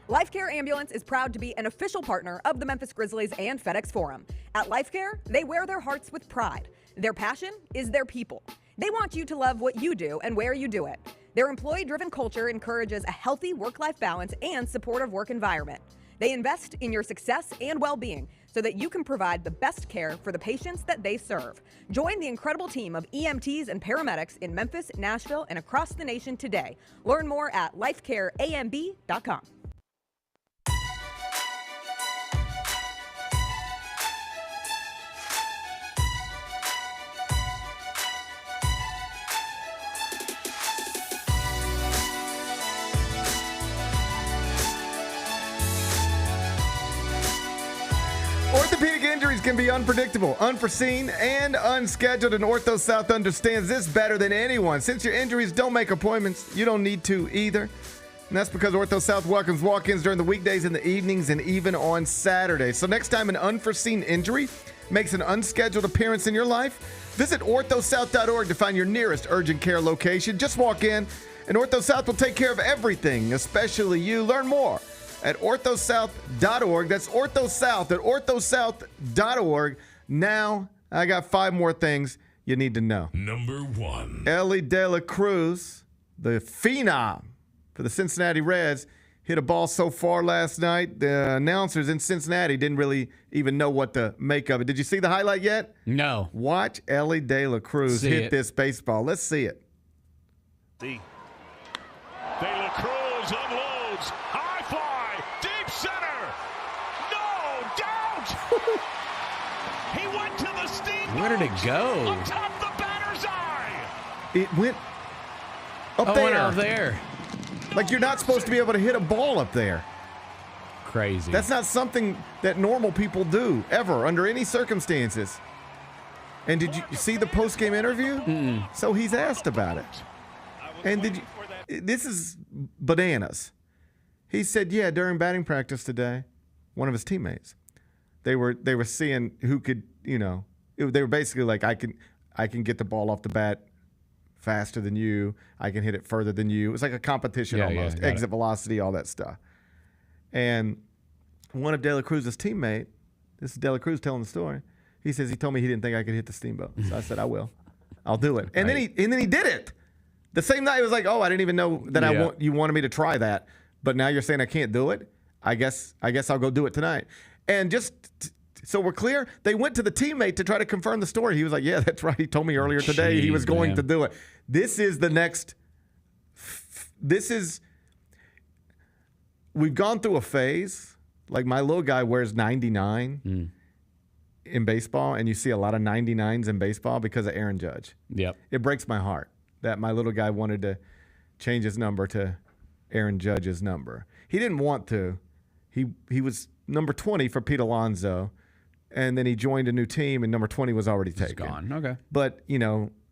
LifeCare Ambulance is proud to be an official partner of the Memphis Grizzlies and FedEx Forum. At LifeCare, they wear their hearts with pride. Their passion is their people. They want you to love what you do and where you do it. Their employee-driven culture encourages a healthy work-life balance and supportive work environment. They invest in your success and well-being so that you can provide the best care for the patients that they serve. Join the incredible team of EMTs and paramedics in Memphis, Nashville, and across the nation today. Learn more at lifecareamb.com. Orthopedic injuries can be unpredictable, unforeseen, and unscheduled, and Ortho South understands this better than anyone. Since your injuries don't make appointments, you don't need to either. And that's because Ortho South welcomes walk-ins during the weekdays and the evenings and even on Saturdays. So next time an unforeseen injury makes an unscheduled appearance in your life, visit orthosouth.org to find your nearest urgent care location. Just walk in, and Ortho South will take care of everything, especially you. Learn more at orthosouth.org. That's OrthoSouth at orthosouth.org. Now, I got 5 more things you need to know. Number 1. Elly De La Cruz, the phenom for the Cincinnati Reds, hit a ball so far last night. The announcers in Cincinnati didn't really even know what to make of it. Did you see the highlight yet? No. Watch Elly De La Cruz hit this baseball. Let's see it. De La Cruz unloads. High fly. Deep center. No, don't. He went to the steam. Where did it go? On top the batter's eye. It went up there. Went out there. Like you're not supposed to be able to hit a ball up there. Crazy. That's not something that normal people do, ever, under any circumstances. And did you see the post-game interview? Mm-mm. So he's asked about it. And this is bananas. He said, yeah, during batting practice today, one of his teammates, they were seeing who could, they were basically like, I can get the ball off the bat faster than you. I can hit it further than you. It was like a competition almost. Exit velocity, all that stuff. And one of De La Cruz's teammate, this is De La Cruz telling the story, he says he told me he didn't think I could hit the steamboat. So I said, I will. I'll do it. And then he did it. The same night, he was like, oh, I didn't even know that you wanted me to try that. But now you're saying I can't do it? I guess I'll go do it tonight. And just so we're clear, they went to the teammate to try to confirm the story. He was like, yeah, that's right. He told me earlier today he was going to do it. This is the next we've gone through a phase. Like my little guy wears 99 in baseball, and you see a lot of 99s in baseball because of Aaron Judge. Yep. It breaks my heart that my little guy wanted to change his number to Aaron Judge's number. He didn't want to. He was number 20 for Pete Alonso, and then he joined a new team, and number 20 was already taken. It's gone. Okay. But,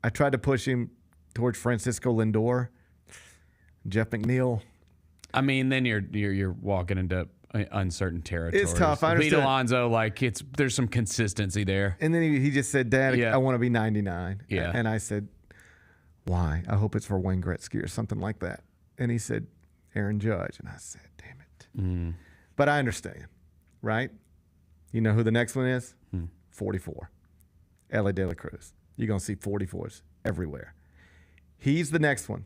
I tried to push him towards Francisco Lindor, Jeff McNeil. I mean, then you're walking into uncertain territory. It's tough. I understand. Pete Alonso, there's some consistency there. And then he just said, Dad, I want to be 99. Yeah. And I said, why? I hope it's for Wayne Gretzky or something like that. And he said, Aaron Judge. And I said, damn it. But I understand, right? You know who the next one is? 44. Elly De La Cruz. You're going to see 44s everywhere. He's the next one.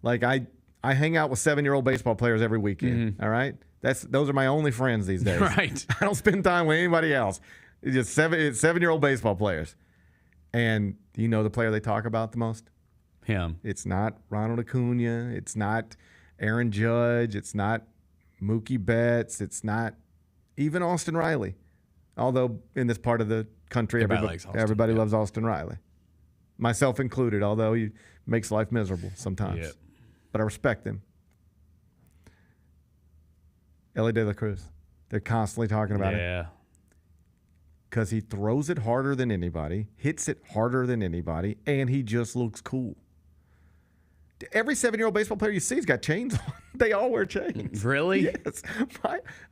Like, I hang out with 7-year-old baseball players every weekend, all right? Those are my only friends these days. Right. I don't spend time with anybody else. It's just 7-year-old baseball players. And you know the player they talk about the most? Him. It's not Ronald Acuna. It's not Aaron Judge. It's not Mookie Betts. It's not even Austin Riley. Although in this part of the country, everybody loves Austin Riley. Myself included, although he makes life miserable sometimes. Yep. But I respect him. Elly De La Cruz. They're constantly talking about it. Yeah. Because he throws it harder than anybody, hits it harder than anybody, and he just looks cool. Every 7-year-old baseball player you see has got chains on. They all wear chains. Really? Yes.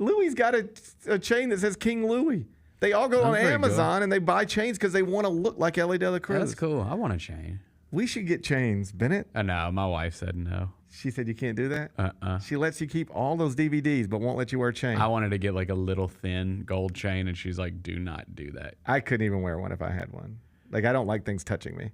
Louis got a chain that says King Louis. They all go on Amazon and they buy chains because they want to look like Elly De La Cruz. That's cool. I want a chain. We should get chains, Bennett. No, my wife said no. She said you can't do that? She lets you keep all those DVDs but won't let you wear a chain. I wanted to get like a little thin gold chain, and she's like, do not do that. I couldn't even wear one if I had one. Like, I don't like things touching me.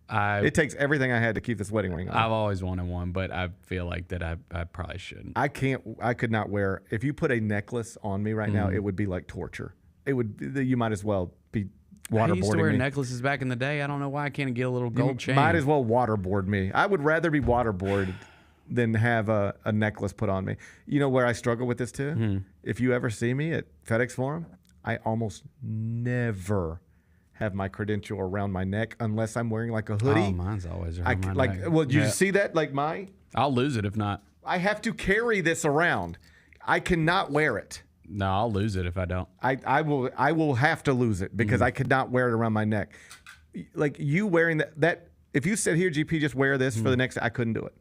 It takes everything I had to keep this wedding ring on. I've always wanted one, but I feel like that I probably shouldn't. I could not wear. If you put a necklace on me right now, it would be like torture. It would. You might as well be waterboarding me. I used to wear necklaces back in the day. I don't know why I can't get a little gold chain. Might as well waterboard me. I would rather be waterboarded than have a necklace put on me. You know where I struggle with this too? If you ever see me at FedEx Forum, I almost never have my credential around my neck unless I'm wearing like a hoodie. Oh, mine's always around my neck. Well, you see that? Like I'll lose it if not. I have to carry this around. I cannot wear it. No, I'll lose it if I don't. I will have to lose it because I could not wear it around my neck. Like you wearing that if you said here, GP, just wear this for the next, I couldn't do it.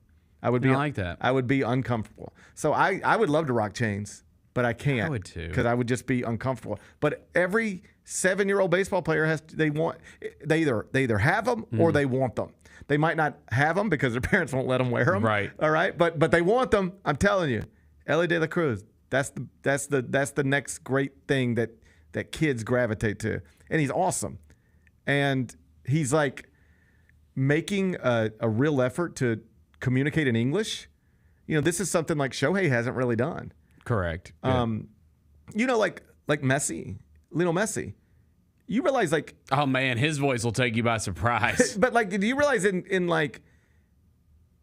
I would be like that. I would be uncomfortable. So I would love to rock chains, but I can't. I would too. Because I would just be uncomfortable. But every 7-year-old baseball player they either have them or they want them. They might not have them because their parents won't let them wear them. Right. All right. But they want them. I'm telling you, Elly De La Cruz. That's the next great thing that kids gravitate to, and he's awesome, and he's like making a real effort to communicate in English. You know, this is something like Shohei hasn't really done. Correct. You know, like Messi, Lionel Messi. You realize like, oh man, his voice will take you by surprise. But like, do you realize in like,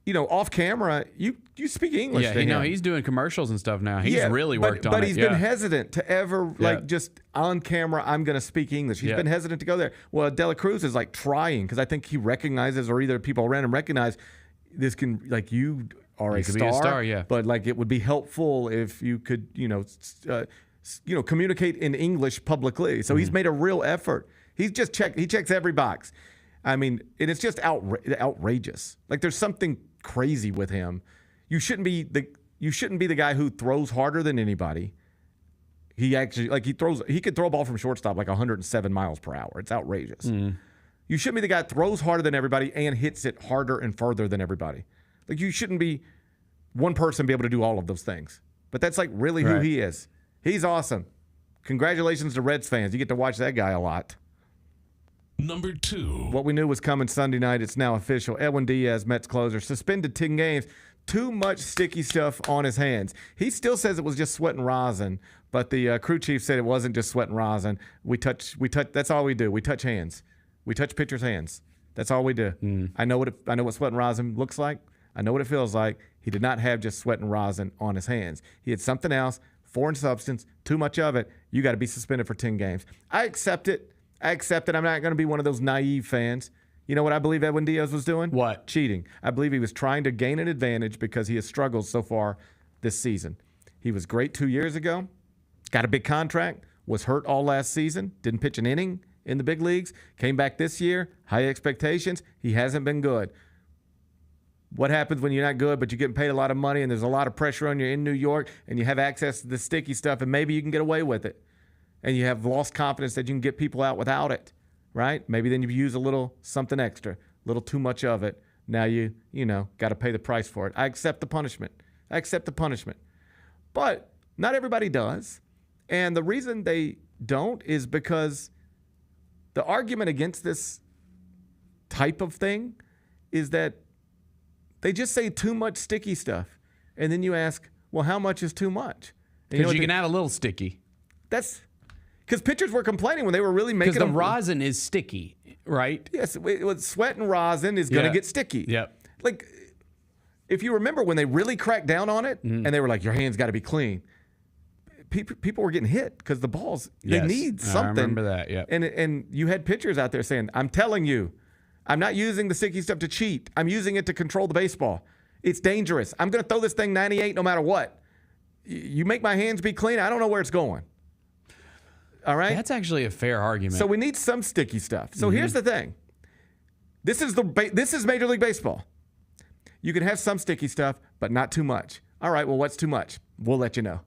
you know, off camera, you speak English. Yeah, to him. he's doing commercials and stuff now. He's really worked on it. But he's been hesitant to ever like just on camera. I'm going to speak English. He's been hesitant to go there. Well, De La Cruz is like trying because I think he recognizes, or either people around him recognize, this can like you are a star. Be a star, yeah. But like it would be helpful if you could, communicate in English publicly. So he's made a real effort. He checks every box. I mean, and it's just outrageous. Like there's something crazy with him. You shouldn't be the guy who throws harder than anybody. He actually he could throw a ball from shortstop like 107 miles per hour. It's outrageous. You shouldn't be the guy that throws harder than everybody and hits it harder and further than everybody. Like you shouldn't be one person be able to do all of those things. But that's like really who he is. He's awesome. Congratulations to Reds fans. You get to watch that guy a lot. Number 2. What we knew was coming Sunday night, it's now official. Edwin Diaz, Mets closer, suspended 10 games. Too much sticky stuff on his hands. He still says it was just sweat and rosin, but the crew chief said it wasn't just sweat and rosin. We touch. That's all we do. We touch hands. We touch pitchers' hands. That's all we do. I know what sweat and rosin looks like. I know what it feels like. He did not have just sweat and rosin on his hands. He had something else, foreign substance, too much of it. You got to be suspended for 10 games. I accept it. I'm not going to be one of those naive fans. You know what I believe Edwin Diaz was doing? What? Cheating. I believe he was trying to gain an advantage because he has struggled so far this season. He was great 2 years ago, got a big contract, was hurt all last season, didn't pitch an inning in the big leagues, came back this year, high expectations. He hasn't been good. What happens when you're not good, but you're getting paid a lot of money and there's a lot of pressure on you in New York and you have access to the sticky stuff and maybe you can get away with it? And you have lost confidence that you can get people out without it, right? Maybe then you use a little something extra, a little too much of it. Now you got to pay the price for it. I accept the punishment. I accept the punishment. But not everybody does. And the reason they don't is because the argument against this type of thing is that they just say too much sticky stuff. And then you ask, well, how much is too much? Because you can add a little sticky. That's because pitchers were complaining when they were really making Because the rosin is sticky, right? Yes, with sweat and rosin is going to get sticky. Yep. Like, if you remember when they really cracked down on it and they were like, your hands got to be clean. People were getting hit because the balls, they need something. I remember that, yeah. And you had pitchers out there saying, I'm telling you, I'm not using the sticky stuff to cheat. I'm using it to control the baseball. It's dangerous. I'm going to throw this thing 98 no matter what. You make my hands be clean, I don't know where it's going. All right? That's actually a fair argument. So we need some sticky stuff. So here's the thing. This is Major League Baseball. You can have some sticky stuff, but not too much. All right, well, what's too much? We'll let you know.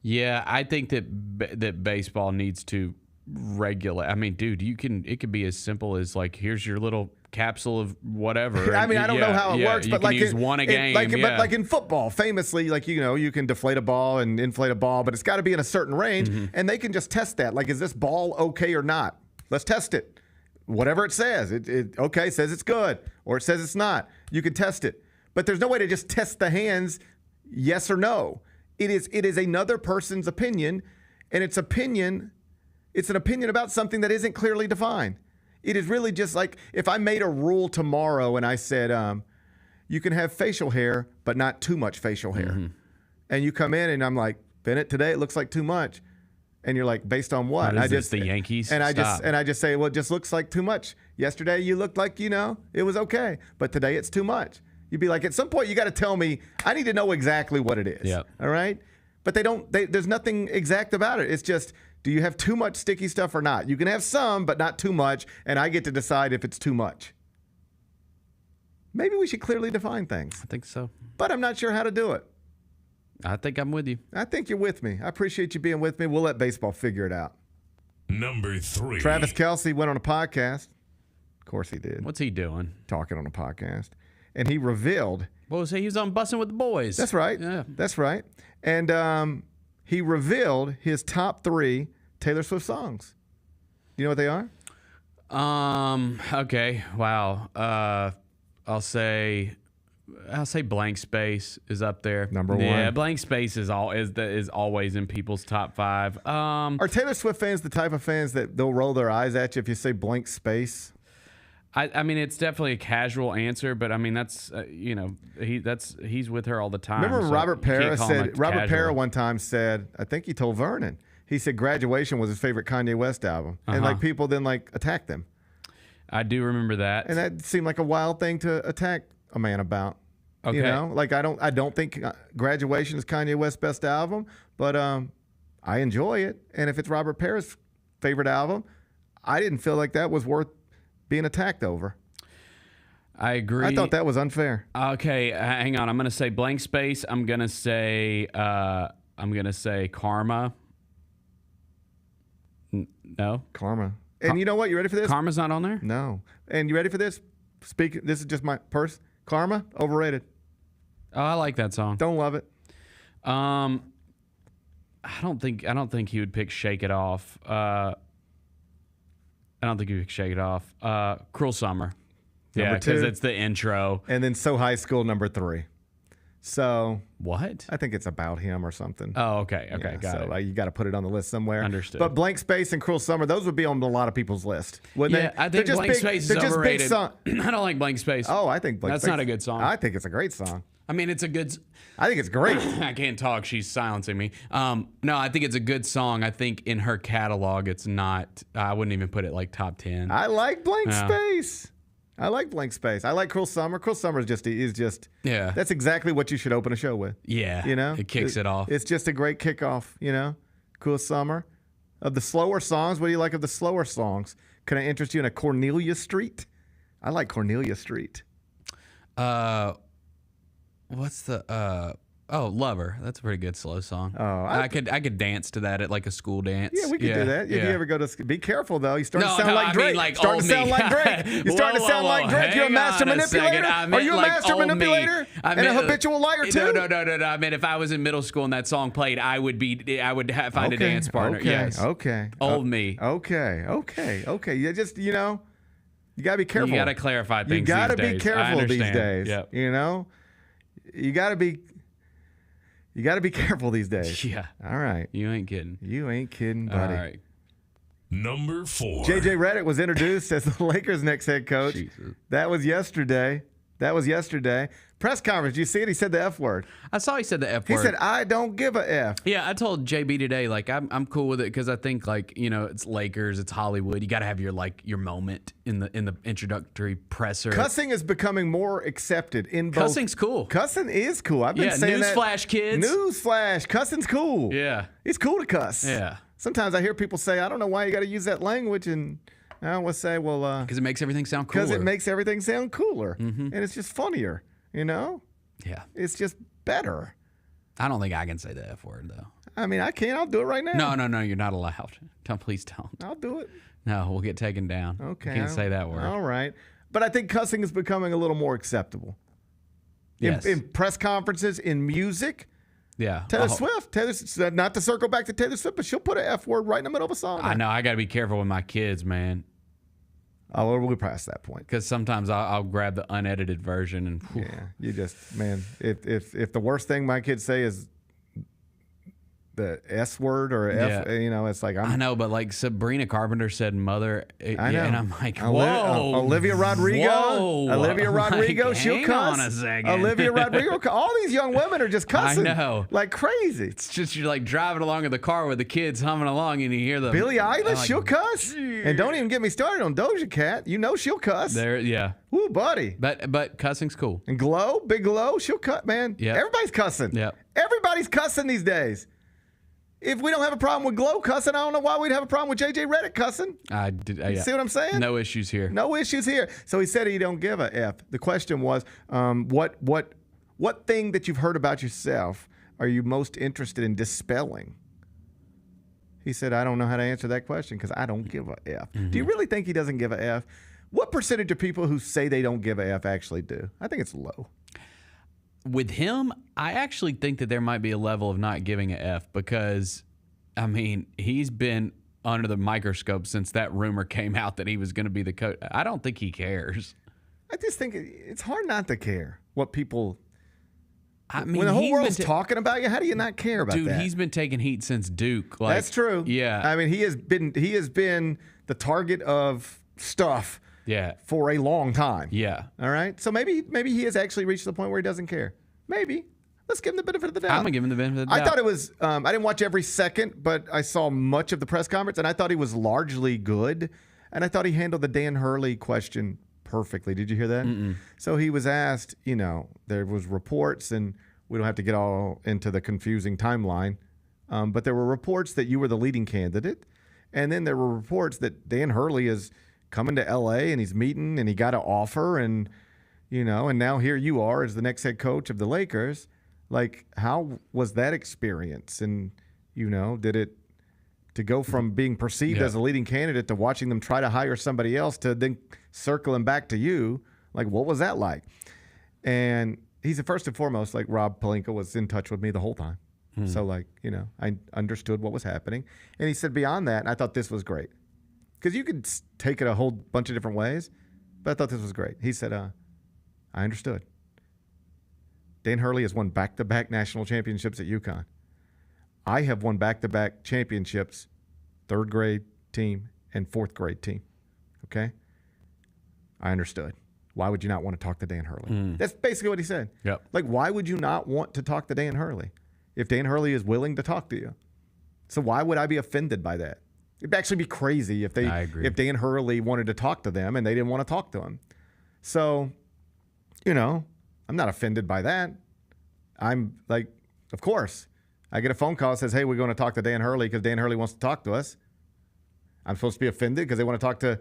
Yeah, I think that baseball needs to regulate. I mean, dude, it could be as simple as like, here's your little capsule of whatever. I mean, I don't know how it works, you but can like use one a game. But like in football, famously, like, you can deflate a ball and inflate a ball, but it's got to be in a certain range, and they can just test that. Like, is this ball okay or not? Let's test it. Whatever it says, it says it's good, or it says it's not. You can test it, but there's no way to just test the hands, yes or no. It is another person's opinion, and it's an opinion about something that isn't clearly defined. It is really just like if I made a rule tomorrow and I said, you can have facial hair, but not too much facial hair. And you come in and I'm like, Bennett, today it looks like too much. And you're like, based on what? What is this, the Yankees? And I just say, well, it just looks like too much. Yesterday you looked like, it was okay, but today it's too much. You'd be like, at some point you got to tell me, I need to know exactly what it is. Yep. All right? But there's nothing exact about it. It's just, do you have too much sticky stuff or not? You can have some, but not too much, and I get to decide if it's too much. Maybe we should clearly define things. I think so. But I'm not sure how to do it. I think I'm with you. I think you're with me. I appreciate you being with me. We'll let baseball figure it out. Number 3. Travis Kelce went on a podcast. Of course he did. What's he doing? Talking on a podcast. And he revealed. What was he was on Bussin' with the Boys. That's right. Yeah. That's right. And he revealed his top 3 Taylor Swift songs. You know what they are? Okay. Wow. I'll say Blank Space is up there. Number 1. Yeah, Blank Space is always in people's top 5. Are Taylor Swift fans the type of fans that they'll roll their eyes at you if you say Blank Space? I mean, it's definitely a casual answer, but I mean, that's he's with her all the time. Remember so Robert Parrish said, Robert casual. Parrish one time said, I think he told Vernon, he said Graduation was his favorite Kanye West album. And like people then like attacked them. I do remember that. And that seemed like a wild thing to attack a man about. Okay. You know, like I don't think Graduation is Kanye West's best album, but I enjoy it. And if it's Robert Parrish's favorite album, I didn't feel like that was worth being attacked over. I agree. I thought that was unfair. Okay, hang on. I'm going to say Blank Space. I'm going to say Karma. No? Karma. And you know what? You ready for this? Karma's not on there? No. And you ready for this? This is just my purse. Karma, overrated. Oh, I like that song. Don't love it. I don't think he would pick Shake It Off. I don't think he would Shake It Off. Cruel Summer. Number 2. Because it's the intro. And then So High School, number 3. So what? I think it's about him or something. Oh, okay. Got it. Like, you got to put it on the list somewhere. Understood. But Blank Space and Cruel Summer, those would be on a lot of people's list, wouldn't they? I think Blank Space is overrated. I don't like Blank Space. Oh, I think Blank That's Space. not a good song. I think it's a great song. I mean, it's a good. I think it's great. I can't talk. She's silencing me. No, I think it's a good song. I think in her catalog, it's not. I wouldn't even put it like top 10. I like Blank Space. I like Blank Space. I like Cruel Summer. Cruel Summer is just yeah. That's exactly what you should open a show with. Yeah, you know, it kicks it off. It's just a great kickoff. You know, Cruel Summer. Of the slower songs, what do you like of the slower songs? Can I interest you in a Cornelia Street? I like Cornelia Street. What's the Oh, Lover. That's a pretty good slow song. Oh, I could dance to that at like a school dance. Yeah, we could do that. If you ever go to, be careful though. You start to No, sound no, like I Drake. mean, like, Starting to old sound me. like Drake. You're starting to sound like Drake. You're a Hang master on a second. manipulator. I Are meant you a like master old me. manipulator I and a meant- habitual liar too? No. I mean, if I was in middle school and that song played, I would find a dance partner. Okay. Yes. Okay. Old me. Okay. You just you gotta be careful. You gotta clarify things. You gotta these be days. careful I these understand. days. Yep. You gotta be careful these days. Yeah. All right. You ain't kidding. You ain't kidding, buddy. All right. Number 4. JJ Redick was introduced as the Lakers' next head coach. Jesus. That was yesterday. Press conference. You see it? He said the F word. I saw he said the F He word. said, "I don't give a F." Yeah, I told JB today, like I'm cool with it because I think it's Lakers, it's Hollywood. You got to have your moment in the introductory presser. Cussing is becoming more accepted in both. Cussing's cool. Cussing is cool. I've been saying that. Newsflash, kids. Newsflash. Cussing's cool. Yeah. It's cool to cuss. Yeah. Sometimes I hear people say, "I don't know why you got to use that language," and I always say, "Well, because it makes everything sound cooler. Because it makes everything sound cooler, Mm-hmm. and it's just funnier. Yeah. It's just better." I don't think I can say the F word though. I mean, I can. I'll do it right now. No, you're not allowed. Please don't. I'll do it. No, we'll get taken down. Okay. You can't say that word. All right. But I think cussing is becoming a little more acceptable. Yes. In press conferences, in music. Yeah. Taylor Swift, not to circle back to Taylor Swift, but she'll put an F word right in the middle of a song. I know. I got to be careful with my kids, man. Oh, we're past that point. Because sometimes I'll grab the unedited version and. Whew. Yeah, you just, man, if the worst thing my kids say is the S word or F, it's like I know, but like Sabrina Carpenter said, "Mother," I know. and I'm like, whoa, Olivia Rodrigo, Like, she'll hang cuss. on a second. Olivia Rodrigo, all these young women are just cussing. I know, like crazy. It's just you're like driving along in the car with the kids humming along, and you hear the Billie Eilish, like, she'll cuss, and don't even get me started on Doja Cat. She'll cuss. Yeah. Woo, buddy. But cussing's cool. And Big Glow, she'll cut, man. Yeah. Everybody's cussing. Yeah. Everybody's cussing these days. If we don't have a problem with Glow cussing, I don't know why we'd have a problem with JJ Redick cussing. Yeah. See what I'm saying? No issues here. No issues here. So he said he don't give a F. The question was, what thing that you've heard about yourself are you most interested in dispelling? He said, I don't know how to answer that question because I don't give a F. Mm-hmm. Do you really think he doesn't give a F? What percentage of people who say they don't give a F actually do? I think it's low. With him, I actually think that there might be a level of not giving a F because, I mean, he's been under the microscope since that rumor came out that he was going to be the coach. I don't think he cares. I just think it's hard not to care what people. I mean, when the whole world's talking about you, how do you not care about that? Dude, he's been taking heat since Duke. Like, that's true. Yeah. I mean, he has been the target of stuff. Yeah. For a long time. Yeah. All right. So maybe he has actually reached the point where he doesn't care. Maybe. Let's give him the benefit of the doubt. I'm gonna give him the benefit of the doubt. I thought it was. I didn't watch every second, but I saw much of the press conference, and I thought he was largely good. And I thought he handled the Dan Hurley question perfectly. Did you hear that? Mm-mm. So he was asked. There was reports, and we don't have to get all into the confusing timeline, but there were reports that you were the leading candidate, and then there were reports that Dan Hurley is coming to LA and he's meeting and he got an offer and now here you are as the next head coach of the Lakers. Like, how was that experience? And did it to go from being perceived as a leading candidate to watching them try to hire somebody else to then circling back to you? Like, what was that like? And he's first and foremost, like, Rob Pelinka was in touch with me the whole time. So I understood what was happening. And he said beyond that, and I thought this was great. Because you could take it a whole bunch of different ways, but I thought this was great. He said, I understood. Dan Hurley has won back-to-back national championships at UConn. I have won back-to-back championships, third grade team and fourth grade team. Okay? I understood. Why would you not want to talk to Dan Hurley? That's basically what he said. Yep. Like, why would you not want to talk to Dan Hurley if Dan Hurley is willing to talk to you? So why would I be offended by that? It'd actually be crazy if Dan Hurley wanted to talk to them and they didn't want to talk to him. So, I'm not offended by that. I'm like, of course. I get a phone call that says, hey, we're going to talk to Dan Hurley because Dan Hurley wants to talk to us. I'm supposed to be offended because they want to talk to,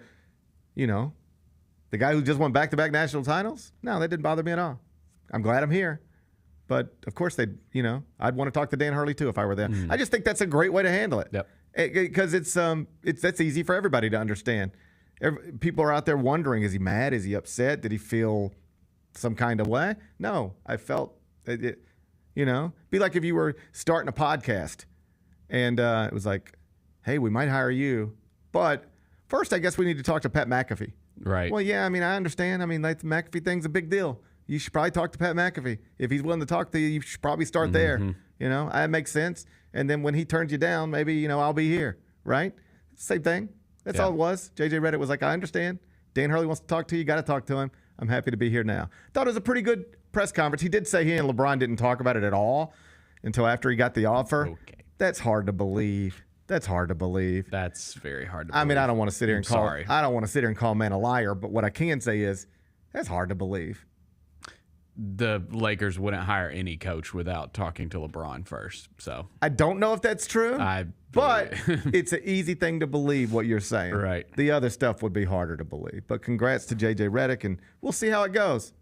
the guy who just won back-to-back national titles? No, that didn't bother me at all. I'm glad I'm here. But of course, I'd want to talk to Dan Hurley too if I were there. I just think that's a great way to handle it. Yep. Because that's easy for everybody to understand. People are out there wondering, is he mad? Is he upset? Did he feel some kind of way? No, I felt be like if you were starting a podcast and it was like, hey, we might hire you, but first I guess we need to talk to Pat McAfee. Right. Well, yeah, I mean, I understand. I mean, like the McAfee thing's a big deal. You should probably talk to Pat McAfee. If he's willing to talk to you, you should probably start there. That makes sense. And then when he turns you down, maybe, I'll be here, right? Same thing. That's all it was. JJ Redick was like, I understand. Dan Hurley wants to talk to you. You got to talk to him. I'm happy to be here now. Thought it was a pretty good press conference. He did say he and LeBron didn't talk about it at all until after he got the offer. Okay. That's hard to believe. That's very hard to believe. I mean, I don't want to sit here and call man a liar, but what I can say is that's hard to believe. The Lakers wouldn't hire any coach without talking to LeBron first. So I don't know if that's true, but it's an easy thing to believe what you're saying. Right. The other stuff would be harder to believe. But congrats to JJ Redick, and we'll see how it goes.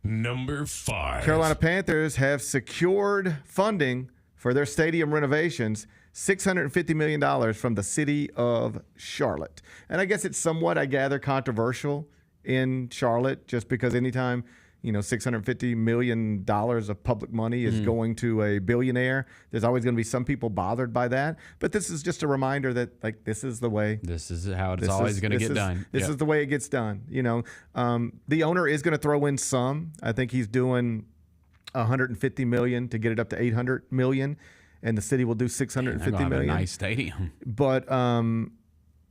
Number 5. Carolina Panthers have secured funding for their stadium renovations, $650 million from the city of Charlotte. And I guess it's somewhat, I gather, controversial in Charlotte, just because anytime $650 million of public money is going to a billionaire, there's always going to be some people bothered by that. But this is just a reminder that, like, this is the way. This is how it's always going to get done. This is the way it gets done. The owner is going to throw in some. I think he's doing $150 million to get it up to $800 million, and the city will do $650 million. A nice stadium. But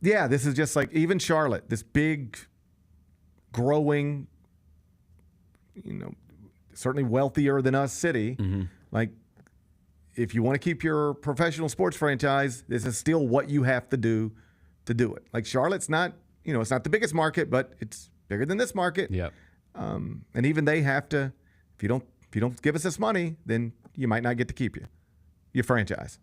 this is just like even Charlotte, this big, growing, certainly wealthier than us city. Like, if you want to keep your professional sports franchise, this is still what you have to do it. Like, Charlotte's not, it's not the biggest market, but it's bigger than this market. Yep. And even they have to, if you don't give us this money, then you might not get to keep your franchise.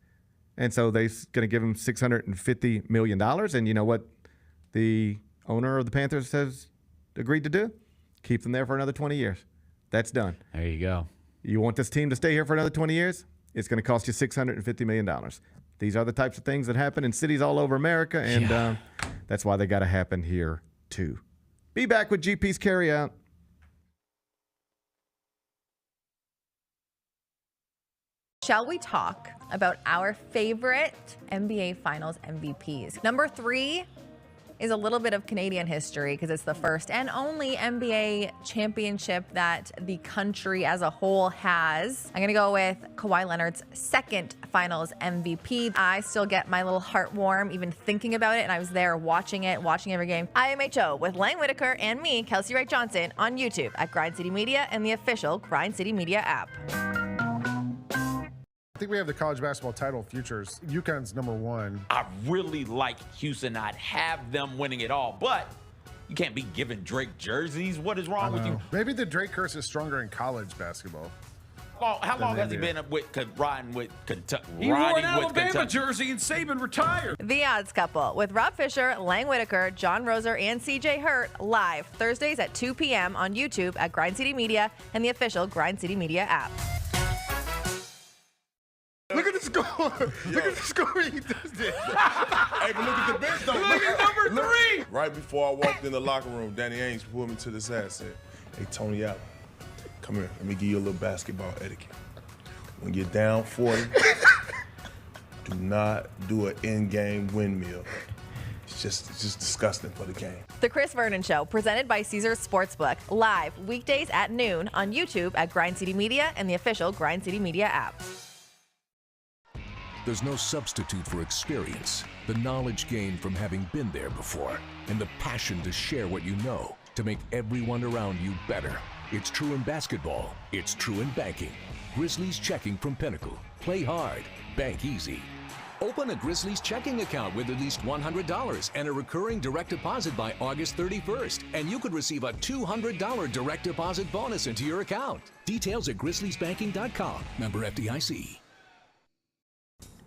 And so they're going to give them $650 million. And you know what the owner of the Panthers has agreed to do? Keep them there for another 20 years. That's done. There you go. You want this team to stay here for another 20 years? It's going to cost you $650 million. These are the types of things that happen in cities all over America, and that's why they got to happen here too. Be back with GP's Carryout. Shall we talk about our favorite NBA Finals MVPs? Number 3 is a little bit of Canadian history because it's the first and only NBA championship that the country as a whole has. I'm going to go with Kawhi Leonard's second Finals MVP. I still get my little heart warm even thinking about it, and I was there watching every game. IMHO with Lang Whitaker and me, Kelce Wright Johnson, on YouTube at Grind City Media and the official Grind City Media app. I think we have the college basketball title futures. UConn's number 1. I really like Houston. I'd have them winning it all, but you can't be giving Drake jerseys. What is wrong with you? Maybe the Drake curse is stronger in college basketball. How long has he been riding with Kentucky? He wore an Alabama jersey and Saban retired. The Odds Couple with Rob Fisher, Lang Whitaker, John Roser, and CJ Hurt live Thursdays at 2 p.m. on YouTube at Grind City Media and the official Grind City Media app. Look at the score. Look at the score he just did. Hey, but look at the bench, though. Look at number 3. Right before I walked in the locker room, Danny Ainge pulled me to the side and said, hey, Tony Allen, come here. Let me give you a little basketball etiquette. When you're down 40, do not do an in-game windmill. It's just disgusting for the game. The Chris Vernon Show, presented by Caesars Sportsbook, live weekdays at noon on YouTube at Grind City Media and the official Grind City Media app. There's no substitute for experience, the knowledge gained from having been there before, and the passion to share what you know to make everyone around you better. It's true in basketball. It's true in banking. Grizzlies checking from Pinnacle. Play hard. Bank easy. Open a Grizzlies checking account with at least $100 and a recurring direct deposit by August 31st, and you could receive a $200 direct deposit bonus into your account. Details at grizzliesbanking.com. Member FDIC.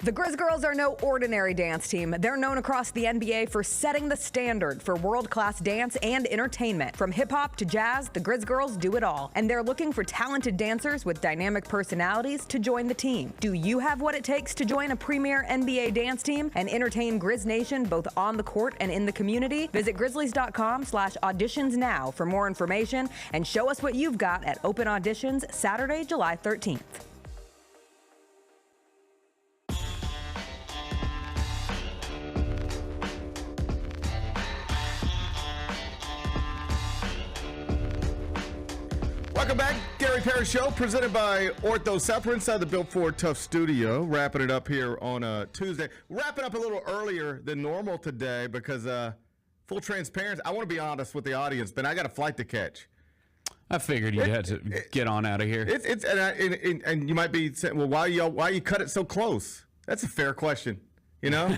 The Grizz Girls are no ordinary dance team. They're known across the NBA for setting the standard for world-class dance and entertainment. From hip-hop to jazz, the Grizz Girls do it all. And they're looking for talented dancers with dynamic personalities to join the team. Do you have what it takes to join a premier NBA dance team and entertain Grizz Nation both on the court and in the community? Visit grizzlies.com/auditions now for more information and show us what you've got at open auditions Saturday, July 13th. Welcome back, Gary Parrish Show, presented by Ortho South. We're inside the Built Ford Tough studio, wrapping it up here on a Tuesday. Wrapping up a little earlier than normal today because, full transparency, I want to be honest with the audience, but I got a flight to catch. I figured you had to get on out of here. And you might be saying, well, why you cut it so close? That's a fair question. You know,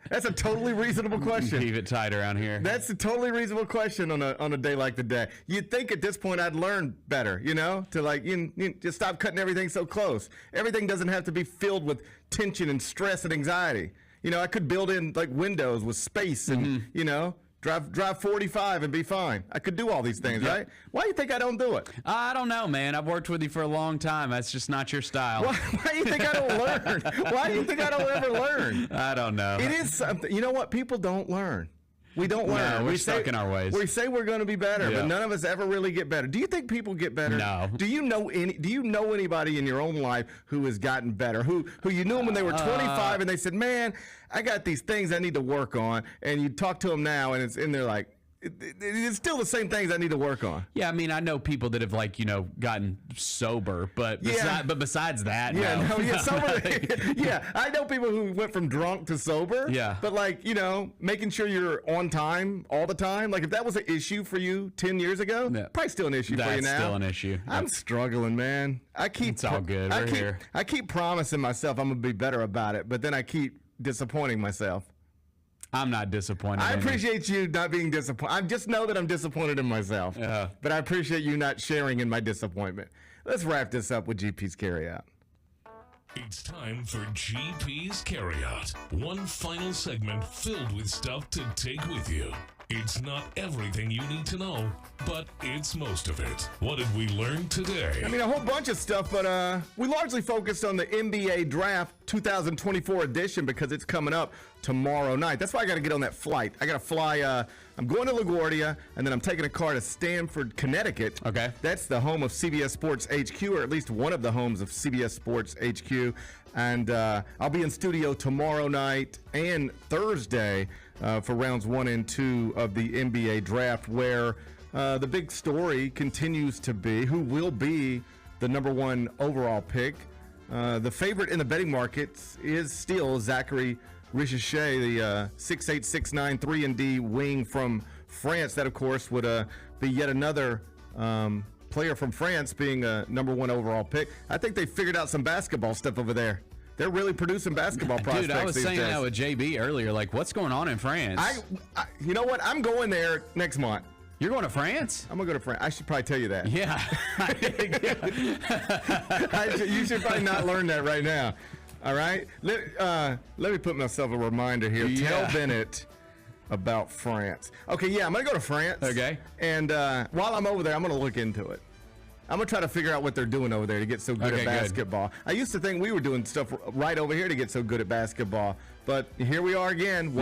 that's a totally reasonable question. Keep it tight around here. That's a totally reasonable question on a day like today. You'd think at this point I'd learn better, you know, to like you just stop cutting everything so close. Everything doesn't have to be filled with tension and stress and anxiety. You know, I could build in like windows with space and you know. Drive 45 and be fine. I could do all these things, right? Why do you think I don't do it? I don't know, man. I've worked with you for a long time. That's just not your style. Why do you think I don't learn? Why do you think I don't ever learn? I don't know. It is something. You know what? People don't learn. We don't learn. No, we're stuck in our ways. We say we're going to be better, but none of us ever really get better. Do you think people get better? No. Do you know anybody in your own life who has gotten better? Who you knew them when they were 25 and they said, "Man, I got these things I need to work on," and you talk to them now and they're like, it's still the same things I need to work on. Yeah, I mean, I know people that have gotten sober, but besides that, sober. I know people who went from drunk to sober. Yeah, but making sure you're on time all the time. Like if that was an issue for you 10 years ago, probably still an issue for you now. That's still an issue. I'm struggling, man. It's all good. We're here. I keep promising myself I'm gonna be better about it, but then I keep disappointing myself. I'm not disappointed. I appreciate you not being disappointed. I just know that I'm disappointed in myself. But I appreciate you not sharing in my disappointment. Let's wrap this up with GP's Carryout. It's time for GP's Carryout. One final segment filled with stuff to take with you. It's not everything you need to know, but it's most of it. What did we learn today? I mean, a whole bunch of stuff, but we largely focused on the NBA Draft 2024 edition because it's coming up tomorrow night. That's why I got to get on that flight. I got to fly. I'm going to LaGuardia, and then I'm taking a car to Stamford, Connecticut. Okay. That's the home of CBS Sports HQ, or at least one of the homes of CBS Sports HQ. And I'll be in studio tomorrow night and Thursday for rounds 1 and 2 of the NBA Draft, where the big story continues to be who will be the number 1 overall pick. The favorite in the betting markets is still Zachary Redick, the 6'8", 6'9", 3-and-D wing from France. That, of course, would be yet another player from France being a number 1 overall pick. I think they figured out some basketball stuff over there. They're really producing basketball prospects. Dude, I was saying days. that with JB earlier. Like, what's going on in France? You know what? I'm going there next month. You're going to France? I'm going to go to France. I should probably tell you that. Yeah. You should probably not learn that right now. All right? Let me put myself a reminder here. Yeah. Tell Bennett about France. Okay, yeah, I'm going to go to France. Okay. And while I'm over there, I'm going to look into it. I'm going to try to figure out what they're doing over there to get so good at basketball. Good. I used to think we were doing stuff right over here to get so good at basketball. But here we are again,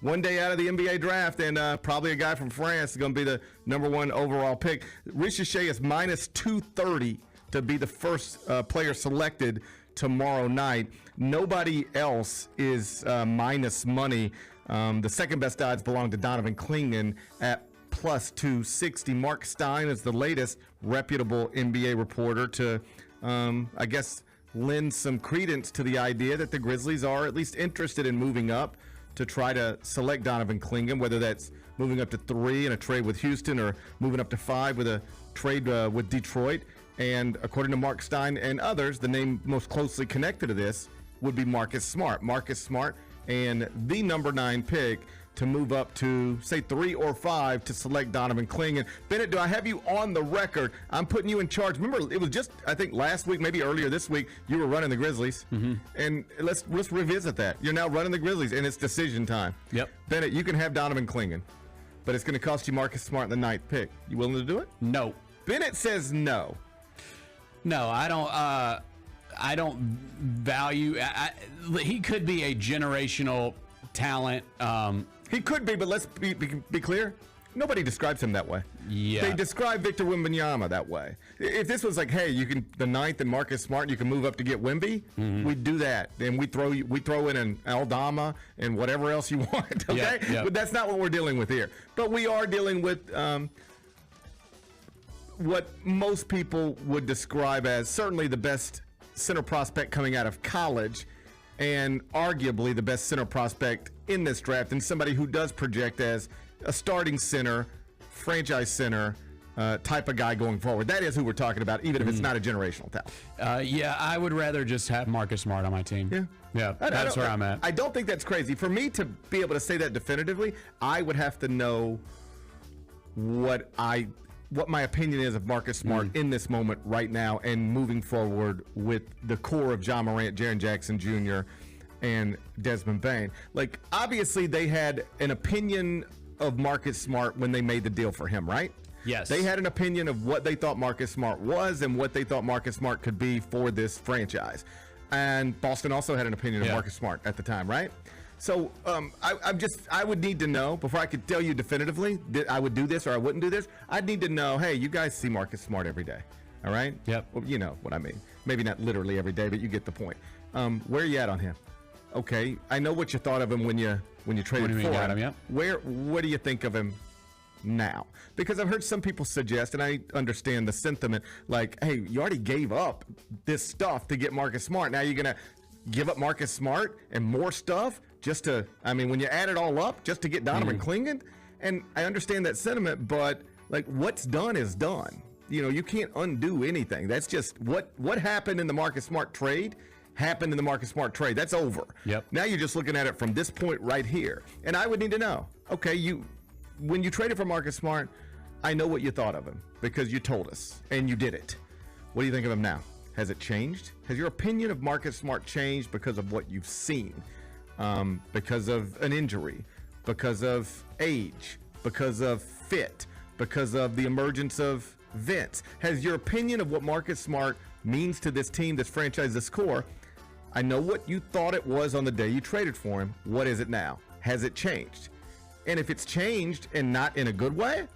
one day out of the NBA draft, and probably a guy from France is going to be the number 1 overall pick. Redick is minus 230 to be the first player selected tomorrow night. Nobody else is minus money. The second best odds belong to Donovan Clingan at plus 260. Mark Stein is the latest reputable NBA reporter to, I guess, lend some credence to the idea that the Grizzlies are at least interested in moving up to try to select Donovan Clingan, whether that's moving up to 3 in a trade with Houston or moving up to 5 with a trade with Detroit. And according to Mark Stein and others, the name most closely connected to this would be Marcus Smart. Marcus Smart and the number 9 pick to move up to, say, 3 or 5 to select Donovan Clingan. Bennett, do I have you on the record? I'm putting you in charge. Remember, it was just, I think, last week, maybe earlier this week, you were running the Grizzlies. And let's revisit that. You're now running the Grizzlies, and it's decision time. Yep. Bennett, you can have Donovan Clingan, but it's going to cost you Marcus Smart in the 9th pick. You willing to do it? No. Bennett says no. No, I don't value. He could be a generational talent. He could be, but let's be clear. Nobody describes him that way. Yeah. They describe Victor Wembanyama that way. If this was like, hey, you can the 9th and Marcus Smart, you can move up to get Wemby, we'd do that. And we throw in an Aldama and whatever else you want. Okay, but that's not what we're dealing with here. But we are dealing with what most people would describe as certainly the best center prospect coming out of college, and arguably the best center prospect in this draft, and somebody who does project as a starting center, franchise center type of guy going forward. That is who we're talking about, even if it's not a generational talent. Yeah, I would rather just have Marcus Smart on my team. Yeah, that's where I'm at. I don't think that's crazy. For me to be able to say that definitively, I would have to know what my opinion is of Marcus Smart in this moment right now and moving forward with the core of John Morant, Jaren Jackson Jr., and Desmond Bane. Like, obviously, they had an opinion of Marcus Smart when they made the deal for him, right? Yes. They had an opinion of what they thought Marcus Smart was and what they thought Marcus Smart could be for this franchise. And Boston also had an opinion of Marcus Smart at the time, right? So I would need to know, before I could tell you definitively that I would do this or I wouldn't do this, I'd need to know, hey, you guys see Marcus Smart every day, all right? Yep. Well, you know what I mean. Maybe not literally every day, but you get the point. Where are you at on him? Okay, I know what you thought of him when you traded for him. Yep. What do you think of him now? Because I've heard some people suggest, and I understand the sentiment, like, hey, you already gave up this stuff to get Marcus Smart. Now you're going to give up Marcus Smart and more stuff just to, I mean, when you add it all up, just to get Donovan Clingan? And I understand that sentiment, but, like, what's done is done. You know, you can't undo anything. That's just what happened in the Marcus Smart trade happened in the Marcus Smart trade. That's over. Yep. Now you're just looking at it from this point right here. And I would need to know, okay, when you traded for Marcus Smart, I know what you thought of him because you told us and you did it. What do you think of him now? Has it changed? Has your opinion of Marcus Smart changed because of what you've seen? Because of an injury, because of age, because of fit, because of the emergence of Vince? Has your opinion of what Marcus Smart means to this team, this franchise, this core? I know what you thought it was on the day you traded for him. What is it now? Has it changed? And if it's changed and not in a good way,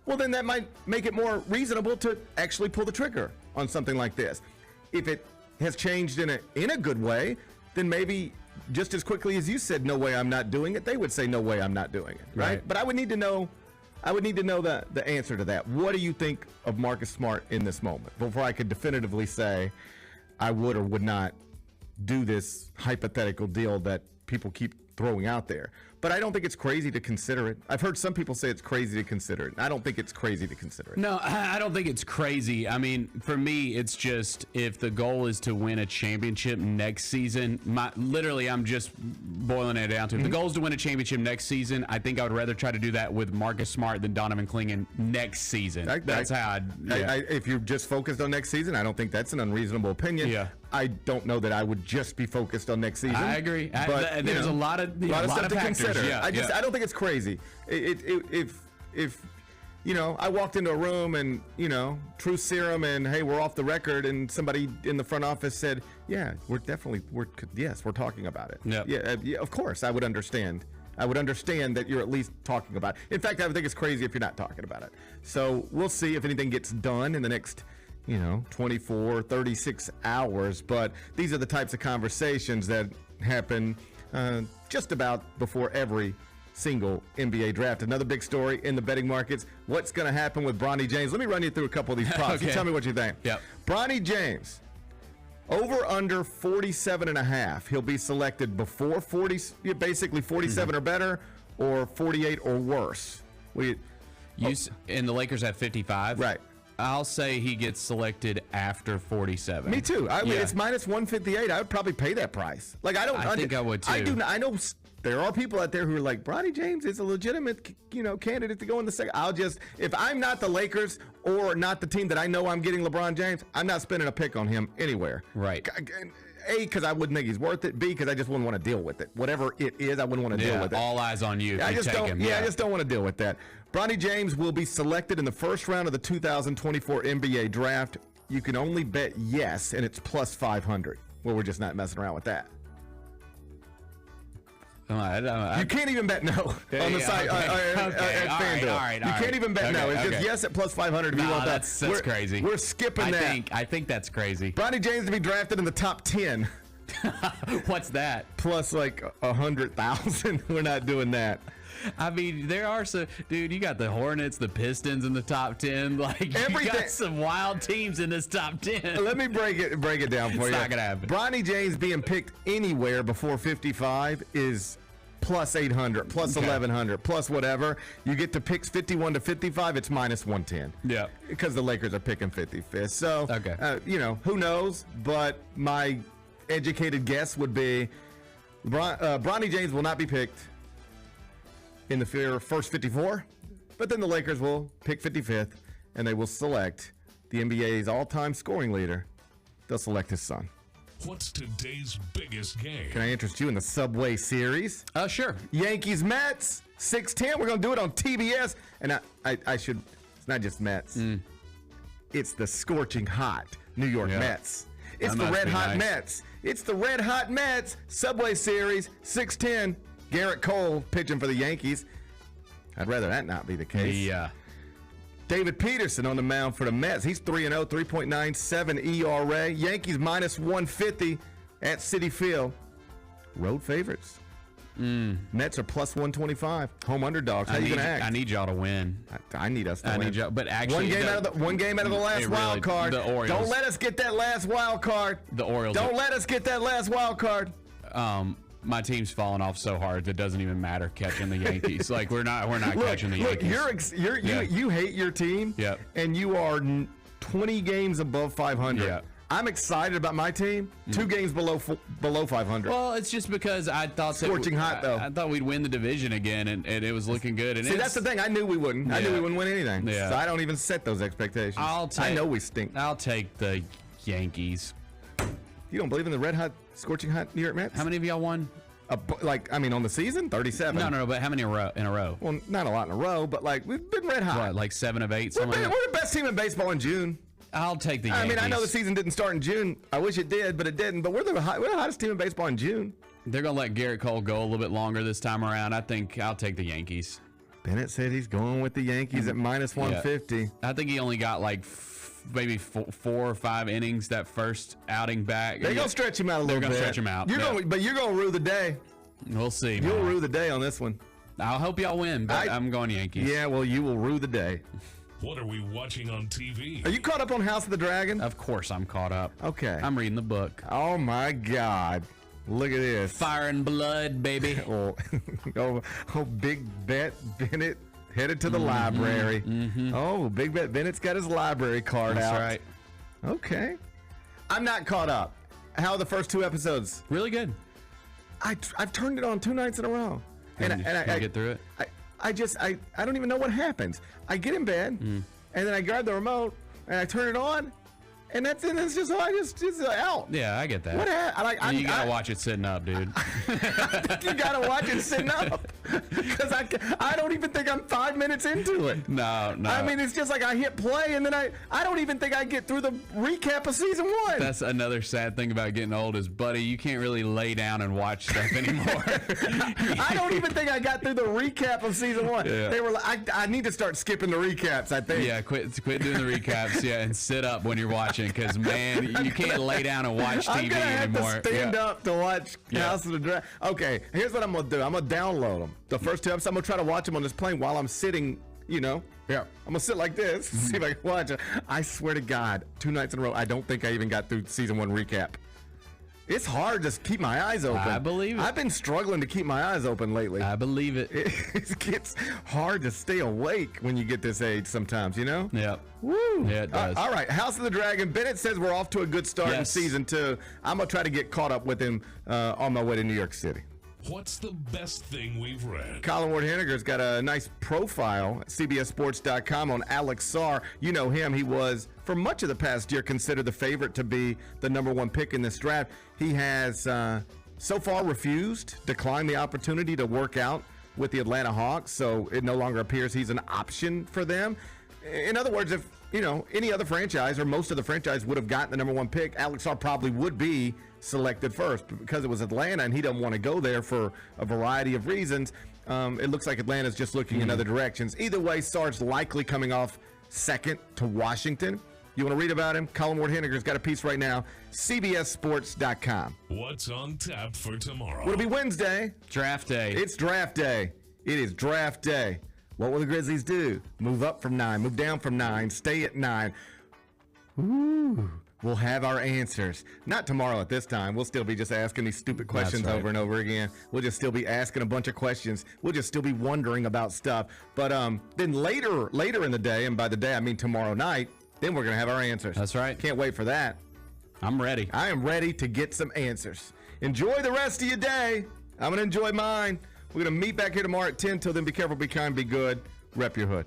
well, then that might make it more reasonable to actually pull the trigger on something like this. If it has changed in a good way, then maybe just as quickly as you said, no way, I'm not doing it, they would say, no way, I'm not doing it, right? But I would need to know the answer to that. What do you think of Marcus Smart in this moment before I could definitively say I would or would not do this hypothetical deal that people keep throwing out there? But I don't think it's crazy to consider it. I've heard some people say it's crazy to consider it. I don't think it's crazy to consider it. No, I don't think it's crazy. I mean, for me, it's just if the goal is to win a championship next season, literally, I'm just boiling it down to if the goal is to win a championship next season, I think I would rather try to do that with Marcus Smart than Donovan Clingan next season. That's how if you're just focused on next season, I don't think that's an unreasonable opinion. Yeah. I don't know that I would just be focused on next season. I agree. But there's a lot of stuff to factors. consider. Yeah, I don't think it's crazy. If I walked into a room and truth serum and hey, we're off the record, and somebody in the front office said, yeah, we're talking about it. Yeah, of course I would understand. I would understand that you're at least talking about it. In fact, I would think it's crazy if you're not talking about it. So we'll see if anything gets done in the next 24, 36 hours. But these are the types of conversations that happen just about before every single NBA draft. Another big story in the betting markets. What's going to happen with Bronny James? Let me run you through a couple of these props. Okay. You tell me what you think. Yep. Bronny James, over under 47.5. He'll be selected before 40, basically 47 or better, or 48 or worse. And the Lakers have 55. Right. I'll say he gets selected after 47. Me too. It's minus 158. I would probably pay that price. Like I think I would too. I know there are people out there who are like, Bronny James is a legitimate, candidate to go in the second. If I'm not the Lakers or not the team that I know I'm getting LeBron James, I'm not spending a pick on him anywhere. Right. A, because I wouldn't think he's worth it. B, because I just wouldn't want to deal with it. Whatever it is, I wouldn't want to deal with it. All eyes on you. I just don't want to deal with that. Bronny James will be selected in the first round of the 2024 NBA draft. You can only bet yes, and it's plus 500. Well, we're just not messing around with that. You can't even bet no on the site at FanDuel. All right. You can't even bet no. It's just yes at plus 500 if you want that. That's crazy. We're skipping that. I think that's crazy. Bronny James to be drafted in the top 10. What's that? Plus like 100,000. We're not doing that. I mean, there are some, dude. You got the Hornets, the Pistons in the top 10. Like, you got some wild teams in this top 10. Let me break it down for you. It's not gonna happen. Bronny James being picked anywhere before 55 is plus 800, plus 1100, plus whatever. You get to picks 51 to 55, it's minus 110. Yeah, because the Lakers are picking 55th. So, who knows? But my educated guess would be Bronny James will not be picked in the first 54, but then the Lakers will pick 55th, and they will select the NBA's all-time scoring leader. They'll select his son. What's today's biggest game? Can I interest you in the Subway Series? Sure. Yankees Mets 6:10. We're gonna do it on TBS, and I should. It's not just Mets. It's the scorching hot New York Mets. It's the red hot Mets. It's the red hot Mets. Subway Series 6:10. Garrett Cole pitching for the Yankees. I'd rather that not be the case. Yeah. David Peterson on the mound for the Mets. He's 3-0, 3.97 ERA. Yankees minus 150 at Citi Field. Road favorites. Mets are plus 125. Home underdogs. How you gonna act? I need y'all to win. I need us to win. I need y'all, but actually, one game out of the last wild card. The Orioles. Don't let us get that last wild card. The Orioles. Don't let us get that last wild card. My team's falling off so hard that it doesn't even matter catching the Yankees. Like we're not catching the Yankees. You hate your team. Yep. And you are 20 games above 500. Yeah. I'm excited about my team. 2 games below 500. Well, it's just because I thought scorching hot though. I thought we'd win the division again, and it was looking good. And see, that's the thing. I knew we wouldn't. I knew we wouldn't win anything. Yeah. So I don't even set those expectations. I know we stink. I'll take the Yankees. You don't believe in the red hot, scorching hot New York Mets? How many of y'all won? On the season, 37. No, but how many in a row? Well, not a lot in a row, but we've been red hot. What, like 7 of 8? We're the best team in baseball in June. I'll take the Yankees. I know the season didn't start in June. I wish it did, but it didn't. But we're the hottest team in baseball in June. They're gonna let Garrett Cole go a little bit longer this time around. I think I'll take the Yankees. Bennett said he's going with the Yankees at minus 150. Yeah. I think he only got like maybe 4 or 5 innings that first outing back. They're gonna stretch him out a little bit. They're gonna stretch him out. But you're gonna rue the day. We'll see. You'll rue the day on this one. I'll hope y'all win, but I'm going Yankees. Yeah, well, you will rue the day. What are we watching on TV? Are you caught up on House of the Dragon? Of course I'm caught up. Okay. I'm reading the book. Oh, my God. Look at this. Fire and blood, baby. Big Bet Bennett headed to the library. Oh, Big Bet Bennett's got his library card out. That's right. Okay. I'm not caught up. How are the first 2 episodes? Really good. I've turned it on 2 nights in a row. And I get through it? I don't even know what happens. I get in bed, and then I grab the remote, and I turn it on, and that's it. It's just out. Yeah, I get that. What happened? You gotta watch it sitting up, dude. You gotta watch it sitting up because I don't even think I'm 5 minutes into it. No. I mean, it's just like I hit play, and then I don't even think I get through the recap of season 1. That's another sad thing about getting old is, buddy, you can't really lay down and watch stuff anymore. I don't even think I got through the recap of season 1. Yeah. They were like, I need to start skipping the recaps, I think. Yeah, quit doing the recaps, and sit up when you're watching, because, man, you can't lay down and watch TV I'm gonna anymore. have to stand up to watch House of the Dragon. Okay, here's what I'm gonna do. I'm gonna download them. The first 2 episodes, I'm gonna try to watch them on this plane while I'm sitting. Yeah. I'm gonna sit like this, see if I can watch it. I swear to God, 2 nights in a row, I don't think I even got through season 1 recap. It's hard to keep my eyes open. I believe it. I've been struggling to keep my eyes open lately. I believe it. It gets hard to stay awake when you get this age sometimes, you know? Yeah. Woo! Yeah, it does. All right, House of the Dragon. Bennett says we're off to a good start in season 2. I'm going to try to get caught up with him on my way to New York City. What's the best thing we've read? Colin Ward-Henniger's got a nice profile at CBSSports.com on Alex Sarr. You know him. He was, for much of the past year, considered the favorite to be the number one pick in this draft. He has so far declined the opportunity to work out with the Atlanta Hawks, so it no longer appears he's an option for them. In other words, if any other franchise or most of the franchise would have gotten the number one pick, Alex Sarr probably would be selected first. But because it was Atlanta and he doesn't want to go there for a variety of reasons, it looks like Atlanta's just looking in other directions. Either way, Sarr's likely coming off second to Washington. You want to read about him? Colin Ward-Henniger's got a piece right now. CBSSports.com. What's on tap for tomorrow? Will it be Wednesday? Draft day. It's draft day. It is draft day. What will the Grizzlies do? Move up from 9, move down from 9, stay at 9. Ooh, we'll have our answers. Not tomorrow at this time. We'll still be just asking these stupid questions over and over again. We'll just still be asking a bunch of questions. We'll just still be wondering about stuff. But then later in the day, and by the day I mean tomorrow night, then we're going to have our answers. That's right. Can't wait for that. I'm ready. I am ready to get some answers. Enjoy the rest of your day. I'm going to enjoy mine. We're going to meet back here tomorrow at 10. Till then, be careful, be kind, be good. Rep your hood.